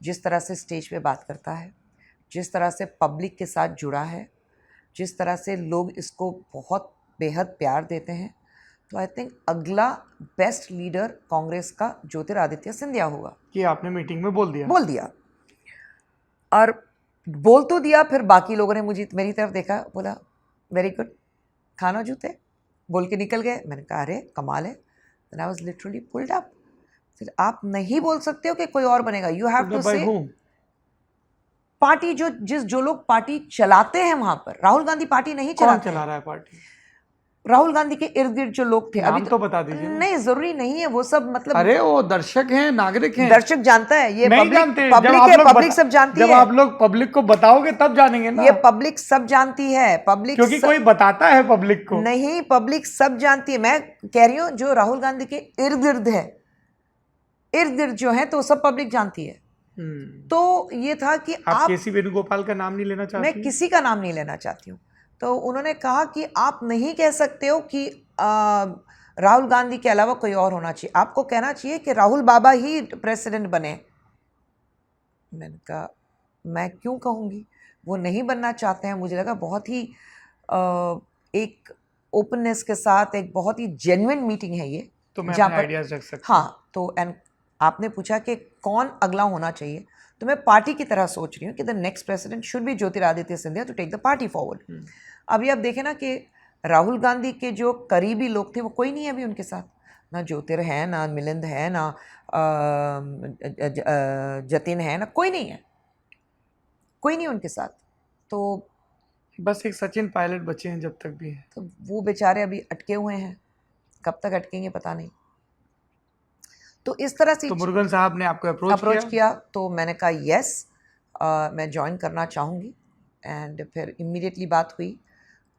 जिस तरह से स्टेज पे बात करता है, जिस तरह से पब्लिक के साथ जुड़ा है, जिस तरह से लोग इसको बहुत बेहद प्यार देते हैं, तो आई थिंक अगला बेस्ट लीडर कांग्रेस का ज्योतिरादित्य सिंधिया होगा। ये आपने मीटिंग में बोल दिया? और बोल तो दिया, फिर बाकी लोगों ने मुझे मेरी तरफ देखा, बोला वेरी गुड, खाना जूते, बोल के निकल गए। मैंने कहा अरे कमाल है। Then I was literally pulled up. फिर आप नहीं बोल सकते हो कि कोई और बनेगा। यू हैव टू से पार्टी जो लोग पार्टी चलाते हैं वहां पर। राहुल गांधी पार्टी नहीं कौन चलाते। चला रहा है पार्टी? राहुल गांधी के इर्द गिर्द जो लोग थे, नाम अभी तो बता दीजिए। नहीं, जरूरी नहीं है वो सब, मतलब अरे वो दर्शक हैं, नागरिक हैं। दर्शक जानता है, ये नहीं जानते। पब्लिक सब जानती है। जब आप लोग पब्लिक को बताओगे तब जानेंगे ना। ये पब्लिक सब जानती है, पब्लिक क्योंकि कोई बताता है पब्लिक को। नहीं, पब्लिक सब जानती है। मैं कह रही हूँ जो राहुल गांधी के इर्द गिर्द है, इर्द गिर्द जो है, तो सब पब्लिक जानती है। तो ये था कि आप केसी वेणुगोपाल का नाम नहीं लेना चाहती? मैं किसी का नाम नहीं लेना चाहती हूँ। तो उन्होंने कहा कि आप नहीं कह सकते हो कि राहुल गांधी के अलावा कोई और होना चाहिए, आपको कहना चाहिए कि राहुल बाबा ही प्रेसिडेंट बने। मैंने कहा मैं क्यों कहूँगी, वो नहीं बनना चाहते हैं। मुझे लगा बहुत ही एक ओपननेस के साथ एक बहुत ही जेन्युइन मीटिंग है ये, तो मैं जहाँ अपने पर आइडियाज रख सकता हूँ। हाँ, तो एंड आपने पूछा कि कौन अगला होना चाहिए, तो मैं पार्टी की तरह सोच रही हूँ कि the next president should be Jyotiraditya Scindia to take the party forward. अभी आप देखें ना कि राहुल गांधी के जो करीबी लोग थे वो कोई नहीं है अभी उनके साथ, ना ज्योतिर है, ना मिलिंद है, ना जतिन है, ना कोई नहीं है, कोई नहीं उनके साथ। तो बस एक सचिन पायलट बचे हैं जब तक भी है। तो वो बेचारे अभी अटके हुए हैं, कब तक अटकेंगे पता नहीं। तो इस तरह से तो मुरुगन साहब ने आपको अप्रोच किया, तो मैंने कहा यस, मैं ज्वाइन करना चाहूँगी। एंड फिर इमीडिएटली बात हुई,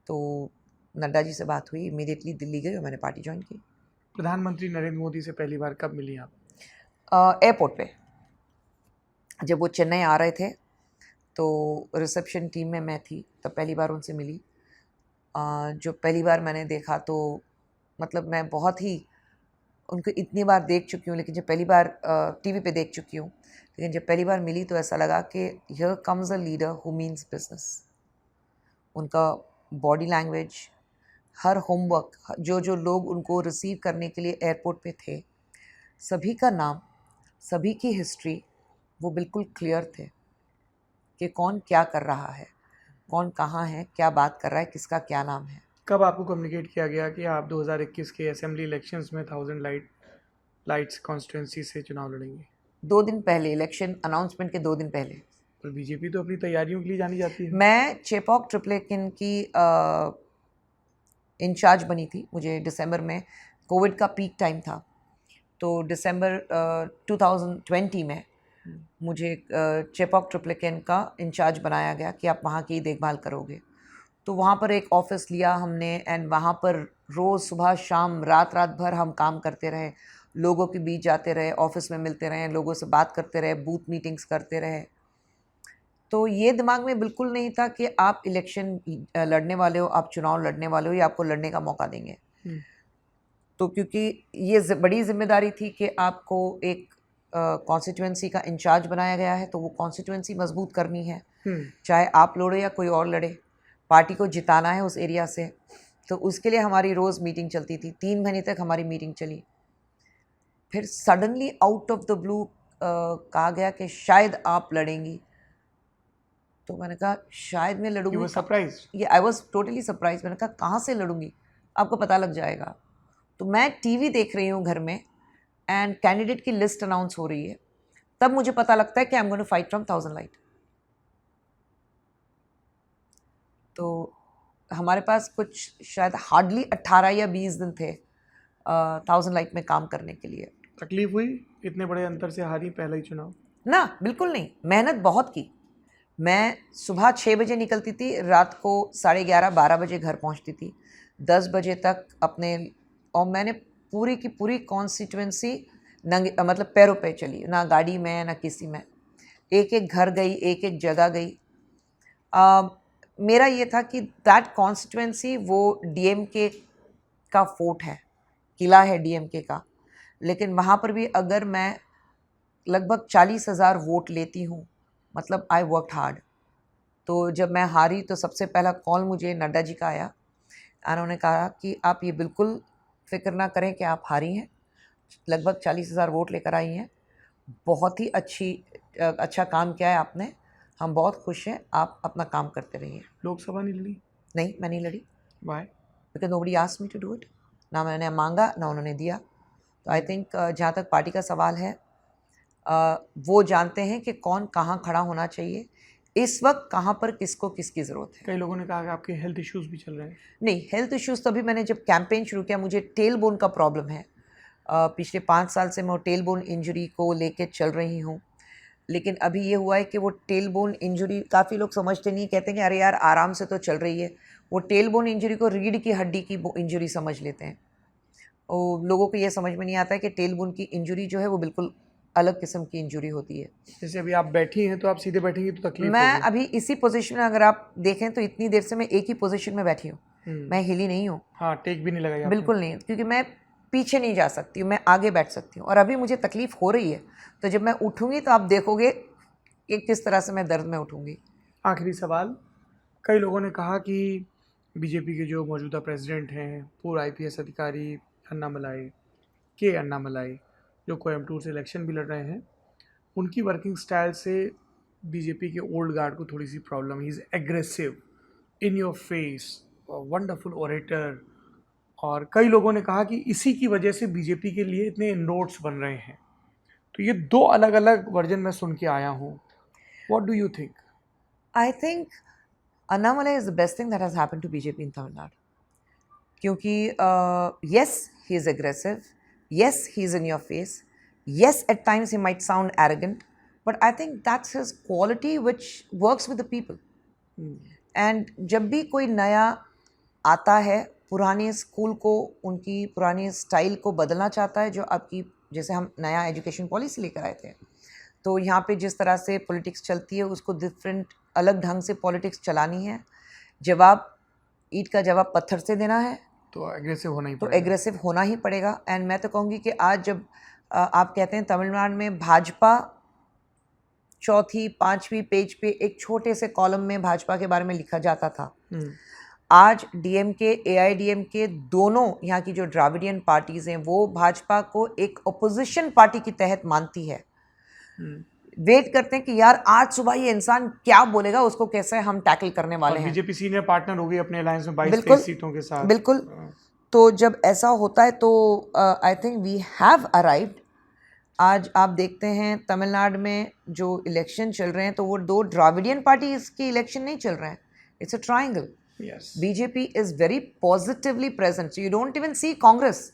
तो नड्डा जी से बात हुई, इमीडिएटली दिल्ली गई और मैंने पार्टी ज्वाइन की। प्रधानमंत्री नरेंद्र मोदी से पहली बार कब मिली आप? एयरपोर्ट पे जब वो चेन्नई आ रहे थे, तो रिसेप्शन टीम में मैं थी, तब पहली बार उनसे मिली। जो पहली बार मैंने देखा, तो मतलब मैं बहुत ही उनको इतनी बार देख चुकी हूँ, लेकिन जब पहली बार टीवी पे देख चुकी हूँ, लेकिन जब पहली बार मिली तो ऐसा लगा कि here comes a leader who means business. उनका बॉडी लैंग्वेज, हर होमवर्क, जो लोग उनको रिसीव करने के लिए एयरपोर्ट पे थे, सभी का नाम, सभी की हिस्ट्री, वो बिल्कुल क्लियर थे कि कौन क्या कर रहा है, कौन कहाँ है, क्या बात कर रहा है, किसका क्या नाम है। कब आपको कम्युनिकेट किया गया कि आप 2021 के असेंबली इलेक्शंस में 1000 लाइट्स कॉन्स्टिट्यूंसी से चुनाव लड़ेंगे? 2 दिन पहले, इलेक्शन अनाउंसमेंट के 2 दिन पहले। और बीजेपी तो अपनी तैयारियों के लिए जानी जाती है। मैं चेपॉक ट्रिप्लेकिन की इंचार्ज बनी थी। मुझे दिसंबर में, कोविड का पीक टाइम था, तो दिसंबर 2020 में मुझे चेपॉक ट्रिप्लेकिन का इंचार्ज बनाया गया कि आप वहाँ की देखभाल करोगे। तो वहाँ पर एक ऑफिस लिया हमने, एंड वहाँ पर रोज़ सुबह शाम रात भर हम काम करते रहे, लोगों के बीच जाते रहे, ऑफिस में मिलते रहे, लोगों से बात करते रहे, बूथ मीटिंग्स करते रहे। तो ये दिमाग में बिल्कुल नहीं था कि आप इलेक्शन लड़ने वाले हो, आप चुनाव लड़ने वाले हो, या आपको लड़ने का मौका देंगे। तो क्योंकि ये बड़ी जिम्मेदारी थी कि आपको एक कॉन्स्टिट्यूंसी का इंचार्ज बनाया गया है, तो वो कॉन्स्टिट्यूंसी मजबूत करनी है, हम्म, चाहे आप लड़ो या कोई और लड़े, पार्टी को जिताना है उस एरिया से। तो उसके लिए हमारी रोज़ मीटिंग चलती थी, 3 महीने तक हमारी मीटिंग चली। फिर suddenly out of the blue कहा गया कि शायद आप लड़ेंगी। तो मैंने कहा शायद मैं यू वर लड़ूंगी। सरप्राइज्ड? ये आई वॉज टोटली सरप्राइज। मैंने कहा कहाँ से लड़ूंगी, आपको पता लग जाएगा। तो मैं टीवी देख रही हूँ घर में एंड कैंडिडेट की लिस्ट अनाउंस हो रही है, तब मुझे पता लगता है कि I am going to fight from 1000 light. तो हमारे पास कुछ शायद हार्डली 18 या 20 दिन थे 1000 लाइट में काम करने के लिए। तकलीफ हुई इतने बड़े अंतर से हारी पहला ही चुनाव? ना, बिल्कुल नहीं, मेहनत बहुत की। मैं सुबह 6 बजे निकलती थी, रात को 11:30-12 बजे घर पहुंचती थी, 10 बजे तक अपने, और मैंने पूरी की पूरी कॉन्स्टिट्यूंसी नंगे मतलब पैरों पे चली, ना गाड़ी में ना किसी में, एक एक घर गई, एक एक जगह गई। मेरा ये था कि दैट कॉन्स्टिट्यूंसी वो डीएमके का फोर्ट है, किला है डीएमके का, लेकिन वहाँ पर भी अगर मैं लगभग 40,000 वोट लेती हूँ, मतलब आई वर्क हार्ड। तो जब मैं हारी तो सबसे पहला कॉल मुझे नड्डा जी का आया, उन्होंने कहा कि आप ये बिल्कुल फिक्र ना करें कि आप हारी हैं, लगभग 40,000 वोट लेकर आई हैं, बहुत ही अच्छा काम किया है आपने, हम बहुत खुश हैं, आप अपना काम करते रहिए। लोकसभा नहीं लड़ी? नहीं, मैं नहीं लड़ी, why? Because nobody asked me to do it. ना मैंने मांगा ना उन्होंने दिया। तो आई थिंक जहाँ तक पार्टी का सवाल है, वो जानते हैं कि कौन कहाँ खड़ा होना चाहिए, इस वक्त कहाँ पर किसको किसकी ज़रूरत है। कई लोगों ने कहा कि आपके हेल्थ इश्यूज भी चल रहे हैं। नहीं, हेल्थ इश्यूज़ तो अभी मैंने जब कैंपेन शुरू किया, मुझे टेल बोन का प्रॉब्लम है। पिछले 5 साल से मैं टेल बोन इंजरी को लेके चल रही हूँ, लेकिन अभी ये हुआ है कि वो टेल बोन इंजरी काफ़ी लोग समझते नहीं, कहते हैं कि अरे यार आराम से तो चल रही है। वो टेल बोन इंजरी को रीढ़ की हड्डी की इंजरी समझ लेते हैं। और लोगों को ये समझ में नहीं आता है कि टेल बोन की इंजरी जो है वो बिल्कुल अलग किस्म की इंजरी होती है। जैसे अभी आप बैठी हैं तो आप सीधे बैठेंगी तो तकलीफ मैं होगी। अभी इसी पोजीशन में, अगर आप देखें तो इतनी देर से मैं एक ही पोजीशन में बैठी हूँ, मैं हिली नहीं हूँ, हाँ, टेक भी नहीं लगाई आपने? बिल्कुल नहीं, क्योंकि मैं पीछे नहीं जा सकती हूँ, मैं आगे बैठ सकती हूँ। और अभी मुझे तकलीफ़ हो रही है, तो जब मैं उठूँगी तो आप देखोगे कि किस तरह से मैं दर्द में उठूँगी। आखिरी सवाल, कई लोगों ने कहा कि बीजेपी के जो मौजूदा प्रेसिडेंट हैं, पूर्व आईपीएस अधिकारी अन्नामलाई, जो कोयम्बटूर से इलेक्शन भी लड़ रहे हैं, उनकी वर्किंग स्टाइल से बीजेपी के ओल्ड गार्ड को थोड़ी सी problem. He is aggressive, in your face, wonderful orator, और कई लोगों ने कहा कि इसी की वजह से बीजेपी के लिए इतने इनरोड्स बन रहे हैं। तो ये 2 अलग अलग वर्जन मैं सुन के आया हूँ, what do you think? I think Annamalai is the best thing that has happened to BJP in Tamil Nadu, क्योंकि yes he is aggressive, yes he is in your face, yes at times he might sound arrogant, but I think that's his quality which works with the people. And जब भी कोई नया आता है, पुराने school को, उनकी पुरानी स्टाइल को बदलना चाहता है, जो आपकी, जैसे हम नया एजुकेशन पॉलिसी लेकर आए थे, तो यहाँ पे जिस तरह से पॉलिटिक्स चलती है उसको डिफरेंट अलग ढंग से पॉलिटिक्स चलानी है। जवाब ईंट का जवाब पत्थर से देना है तो एग्रेसिव होना ही तो पड़ेगा। एग्रेसिव होना ही पड़ेगा। एंड मैं तो कहूँगी कि आज जब आप कहते हैं तमिलनाडु में भाजपा चौथी 5वीं पेज पे एक छोटे से कॉलम में भाजपा के बारे में लिखा जाता था, आज डीएमके एआईडीएमके दोनों यहाँ की जो द्राविडियन पार्टीज़ हैं वो भाजपा को एक अपोजिशन पार्टी के तहत मानती है। वेट करते हैं कि यार आज सुबह ये इंसान क्या बोलेगा, उसको कैसे हम टैकल करने वाले हैं। बीजेपी सीनियर पार्टनर हो गई अपने अलायंस में 22-23 सीटों के साथ। बिल्कुल। तो जब ऐसा होता है तो I think we have arrived. आज आप देखते हैं तमिलनाडु में जो इलेक्शन चल रहे हैं तो वो 2 द्राविडियन पार्टीज के इलेक्शन नहीं चल रहे हैं, it's a triangle. Yes. BJP is very positively present, so you don't even see Congress.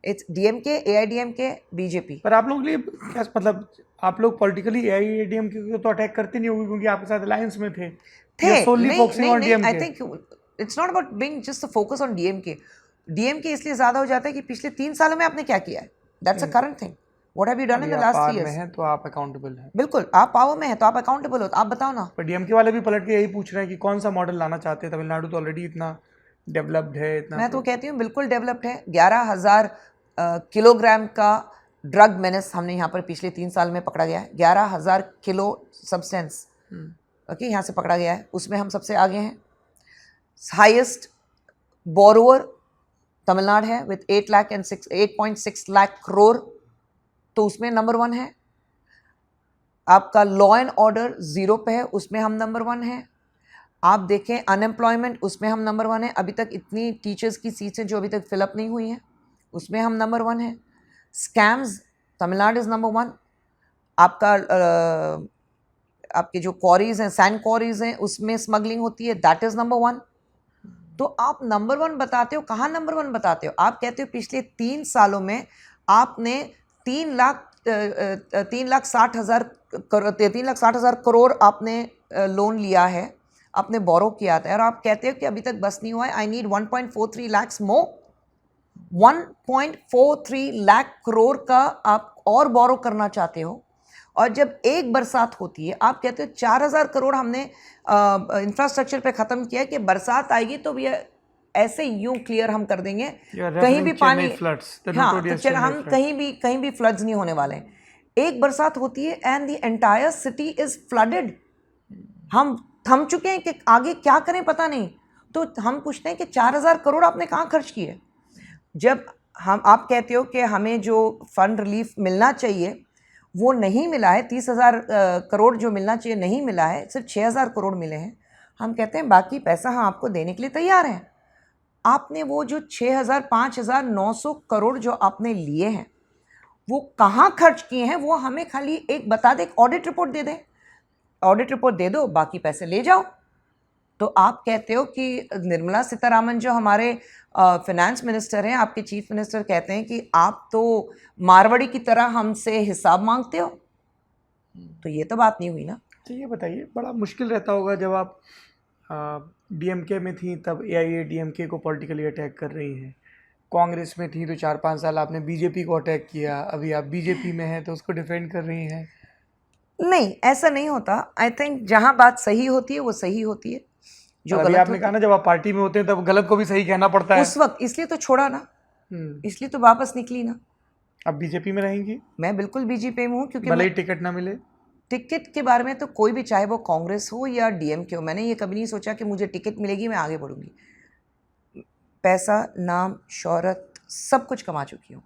It's DMK, AIDMK, BJP. पर आप लोगों के लिए क्या मतलब, आप लोग पॉलिटिकली एआईएडीएमके को तो अटैक करते नहीं होंगे क्योंकि आपके साथ अलायंस में थे। solely focusing on DMK? I think it's not about being just a focus on DMK. DMK इसलिए ज़्यादा हो जाता है कि पिछले 3 सालों में आपने क्या किया है, that's a current thing. What have you done in the last 3 years? में हैं तो आप अकाउंटेबल हैं। बिल्कुल, आप पावर में हैं तो आप अकाउंटेबल हो, तो आप बताओ ना। पर डीएमके वाले भी पलट के यही पूछ रहे हैं कि कौन सा मॉडल लाना चाहते हैं, तमिलनाडु तो ऑलरेडी इतना डेवलप्ड है, इतना। मैं तो कहती हूँ बिल्कुल डेवलप्ड है। 11,000 किलोग्राम का ड्रग मेनेस हमने यहाँ पर पिछले 3 साल में पकड़ा गया है, 11,000 किलो सब्सटेंस ओके यहाँ से पकड़ा गया है, उसमें हम सबसे आगे हैं। हाईएस्ट बोरोवर तमिलनाडु है विथ 8.6 लाख करोड़, तो उसमें नंबर 1 है। आपका लॉ एंड ऑर्डर 0 पे है, उसमें हम नंबर 1 है। आप देखें अनएम्प्लॉयमेंट, उसमें हम नंबर 1 है। अभी तक इतनी टीचर्स की सीट्स जो अभी तक फिलअप नहीं हुई हैं, उसमें हम नंबर 1 है। Scams, Tamil Nadu is number 1। आपका आपके जो क्वारीज हैं, सैंड क्वारीज हैं, उसमें स्मगलिंग होती है, दैट इज़ नंबर 1। तो आप नंबर 1 बताते हो, कहाँ नंबर 1 बताते हो? आप कहते हो पिछले 3 सालों में आपने 3,60,000 करोड़ आपने लोन लिया है, आपने बोरो किया था, और आप कहते हो कि अभी तक बस नहीं हुआ है, आई नीड 1.43 lakhs मोर। 1.43 लाख करोड़ का आप और बोरो करना चाहते हो, और जब एक बरसात होती है आप कहते हो 4,000 करोड़ हमने इंफ्रास्ट्रक्चर पे ख़त्म किया कि बरसात आएगी तो ये ऐसे यूं क्लियर हम कर देंगे, कहीं भी पानी, हाँ, तो हम कहीं भी फ्लड्स नहीं होने वाले हैं। एक बरसात होती है and the entire city is flooded. हम थम चुके हैं कि आगे क्या करें पता नहीं, तो हम पूछते हैं कि 4,000 करोड़ आपने कहाँ खर्च किए? जब आप कहते हो कि हमें जो फंड रिलीफ मिलना चाहिए वो नहीं मिला है, 30,000 करोड़ जो मिलना चाहिए नहीं मिला है, सिर्फ 6,000 करोड़ मिले हैं। हम कहते हैं बाकी पैसा हम आपको देने के लिए तैयार हैं। आपने वो जो 6,000 5,900 करोड़ जो आपने लिए हैं वो कहाँ खर्च किए हैं, वो हमें खाली एक बता दे, ऑडिट रिपोर्ट दे दें। ऑडिट रिपोर्ट दे दो, बाकी पैसे ले जाओ। तो आप कहते हो कि निर्मला सीतारामन जो हमारे फिनेंस मिनिस्टर हैं, आपके चीफ मिनिस्टर, कहते हैं कि आप तो मारवाड़ी की तरह हमसे हिसाब मांगते हो, तो ये तो बात नहीं हुई ना। तो ये बताइए, बड़ा मुश्किल रहता होगा जब आप डीएमके में थी तब एआईएडीएमके को पॉलिटिकली अटैक कर रही हैं, कांग्रेस में थी तो 4-5 साल आपने बीजेपी को अटैक किया, अभी आप बीजेपी में हैं तो उसको डिफेंड कर रही हैं। नहीं, ऐसा नहीं होता। आई थिंक जहाँ बात सही होती है वो सही होती है, जो अभी गलत आपने कहा ना जब आप पार्टी में होते हैं तब गलत को भी सही कहना पड़ता है उस वक्त, इसलिए तो छोड़ा ना, इसलिए तो वापस निकली ना। अब बीजेपी में रहेंगी? मैं बिल्कुल बीजेपी में हूँ, क्योंकि भले ही टिकट ना मिले। टिकट के बारे में तो कोई भी, चाहे वो कांग्रेस हो या डीएमके हो, मैंने ये कभी नहीं सोचा कि मुझे टिकट मिलेगी मैं आगे बढ़ूंगी। पैसा, नाम, शोहरत सब कुछ कमा चुकी हूँ,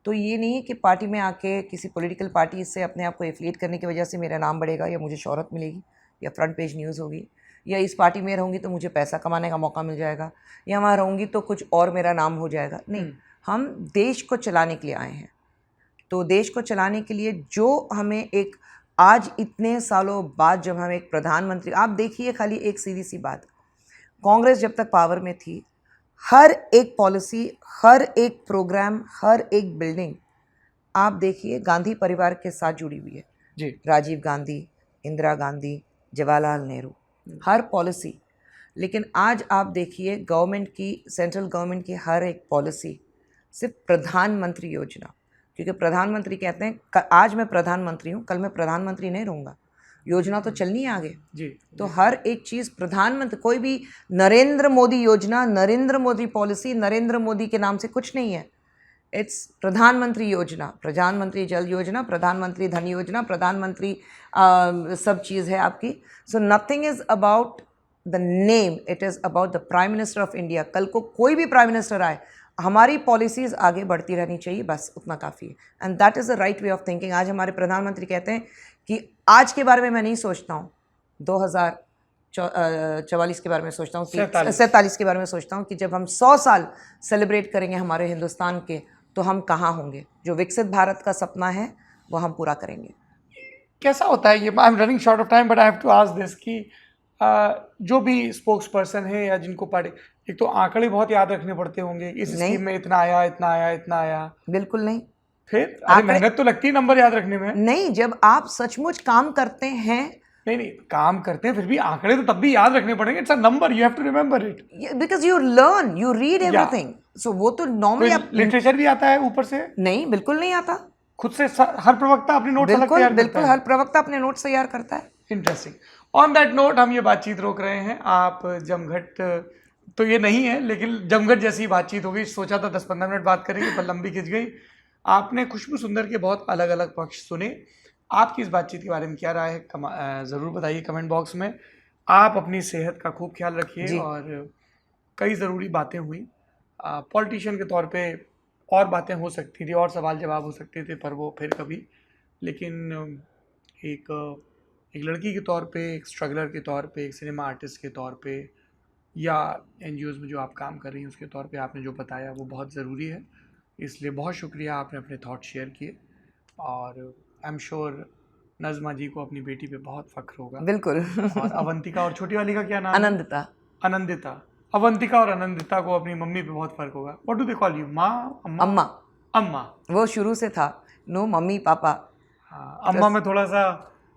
तो ये नहीं है कि पार्टी में आके किसी पॉलिटिकल पार्टी से अपने आप को एफिलिएट करने की वजह से मेरा नाम बढ़ेगा या मुझे शोहरत मिलेगी या फ्रंट पेज न्यूज़ होगी, या इस पार्टी में रहूँगी तो मुझे पैसा कमाने का मौका मिल जाएगा, या वहाँ रहूँगी तो कुछ और मेरा नाम हो जाएगा। नहीं, हम देश को चलाने के लिए आए हैं। तो देश को चलाने के लिए जो हमें एक, आज इतने सालों बाद जब हम एक प्रधानमंत्री, आप देखिए खाली एक सीधी सी बात, कांग्रेस जब तक पावर में थी, हर एक पॉलिसी, हर एक प्रोग्राम, हर एक बिल्डिंग आप देखिए गांधी परिवार के साथ जुड़ी हुई है जी। राजीव गांधी, इंदिरा गांधी, जवाहरलाल नेहरू, हर पॉलिसी। लेकिन आज आप देखिए गवर्नमेंट की, सेंट्रल गवर्नमेंट की हर एक पॉलिसी सिर्फ प्रधानमंत्री योजना, क्योंकि प्रधानमंत्री कहते हैं आज मैं प्रधानमंत्री हूँ, कल मैं प्रधानमंत्री नहीं रहूँगा, योजना तो चलनी है आगे जी। तो हर एक चीज़ प्रधानमंत्री, कोई भी नरेंद्र मोदी योजना, नरेंद्र मोदी पॉलिसी, नरेंद्र मोदी के नाम से कुछ नहीं है। इट्स प्रधानमंत्री योजना, प्रधानमंत्री जल योजना, प्रधानमंत्री धन योजना, प्रधानमंत्री सब चीज़ है आपकी। So nothing is about the name, it is about the prime minister of India. कल को कोई भी प्राइम मिनिस्टर आए, हमारी पॉलिसीज़ आगे बढ़ती रहनी चाहिए, बस उतना काफ़ी है। And that is the right way of thinking. आज हमारे प्रधानमंत्री कहते हैं कि आज के बारे में मैं नहीं सोचता हूँ, 2044 के बारे में सोचता हूँ, 47 के बारे में सोचता हूँ कि जब हम 100 साल सेलिब्रेट करेंगे हमारे हिंदुस्तान के, तो हम कहाँ होंगे। जो विकसित भारत का सपना है वो हम पूरा करेंगे। कैसा होता है ये, I am running short of time but I have to ask this कि जो भी स्पोक्स पर्सन है या जिनको पार्टी, एक तो आंकड़े बहुत याद रखने पड़ते होंगे, इस स्कीम में इतना आया, इतना आया, इतना आया। बिल्कुल नहीं। फिर मेहनत तो लगती है नंबर याद रखने में। नहीं, जब आप सचमुच काम करते हैं, नहीं काम करते हैं, फिर भी आंकड़े तो तब भी याद रखने पड़ेंगे। It's a number, you have to remember it, because you learn, you read everything. So वो तो नॉर्मली लिटरेचर भी आता है ऊपर से? नहीं, बिल्कुल नहीं आता। खुद से हर प्रवक्ता अपने नोट्स अलग तैयार करता है? बिल्कुल, हर प्रवक्ता अपने नोट्स तैयार करता है। इंटरेस्टिंग। ऑन दैट नोट हम ये बातचीत रोक रहे हैं। आप जमघट तो ये नहीं है, लेकिन जमघट जैसी बातचीत हो गई। सोचा था 10-15 मिनट बात करेंगे पर लंबी खिंच गई। आपने खुशबू सुंदर के बहुत अलग अलग पक्ष सुने। आपकी इस बातचीत के बारे में क्या राय है ज़रूर बताइए कमेंट बॉक्स में। आप अपनी सेहत का खूब ख्याल रखिए जी। और कई ज़रूरी बातें हुई। पॉलिटिशियन के तौर पे और बातें हो सकती थी और सवाल जवाब हो सकते थे, पर वो फिर कभी। लेकिन एक लड़की के तौर पे, एक स्ट्रगलर के तौर पे, एक सिनेमा आर्टिस्ट के तौर पे, या एनजीओज़ में जो आप काम कर रही हैं उसके तौर पे आपने जो बताया वो बहुत ज़रूरी है। इसलिए बहुत शुक्रिया, आपने अपने थॉट शेयर किए और आई एम श्योर नज़मा जी को अपनी बेटी पे बहुत फ़ख्र होगा। बिल्कुल। और अवंतिका और छोटी वाली का क्या नाम है? आनंदिता। आनंदिता। अवंतिका और आनंदिता को अपनी मम्मी पे बहुत फ़र्क होगा। What do they call you? माँ, अम्मा? अम्मा। अम्मा। वो शुरू से था, नो मम्मी पापा। हाँ, अम्मा में थोड़ा सा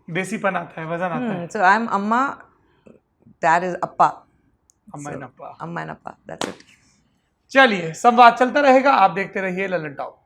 देसीपन आता है, वजन आता है। So I'm अम्मा, dad is अप्पा। अम्मा एंड अप्पा। अम्मा एंड अप्पा, that's it। चलिए, संवाद चलता रहेगा। आप देखते रहिए लल्लन टॉप।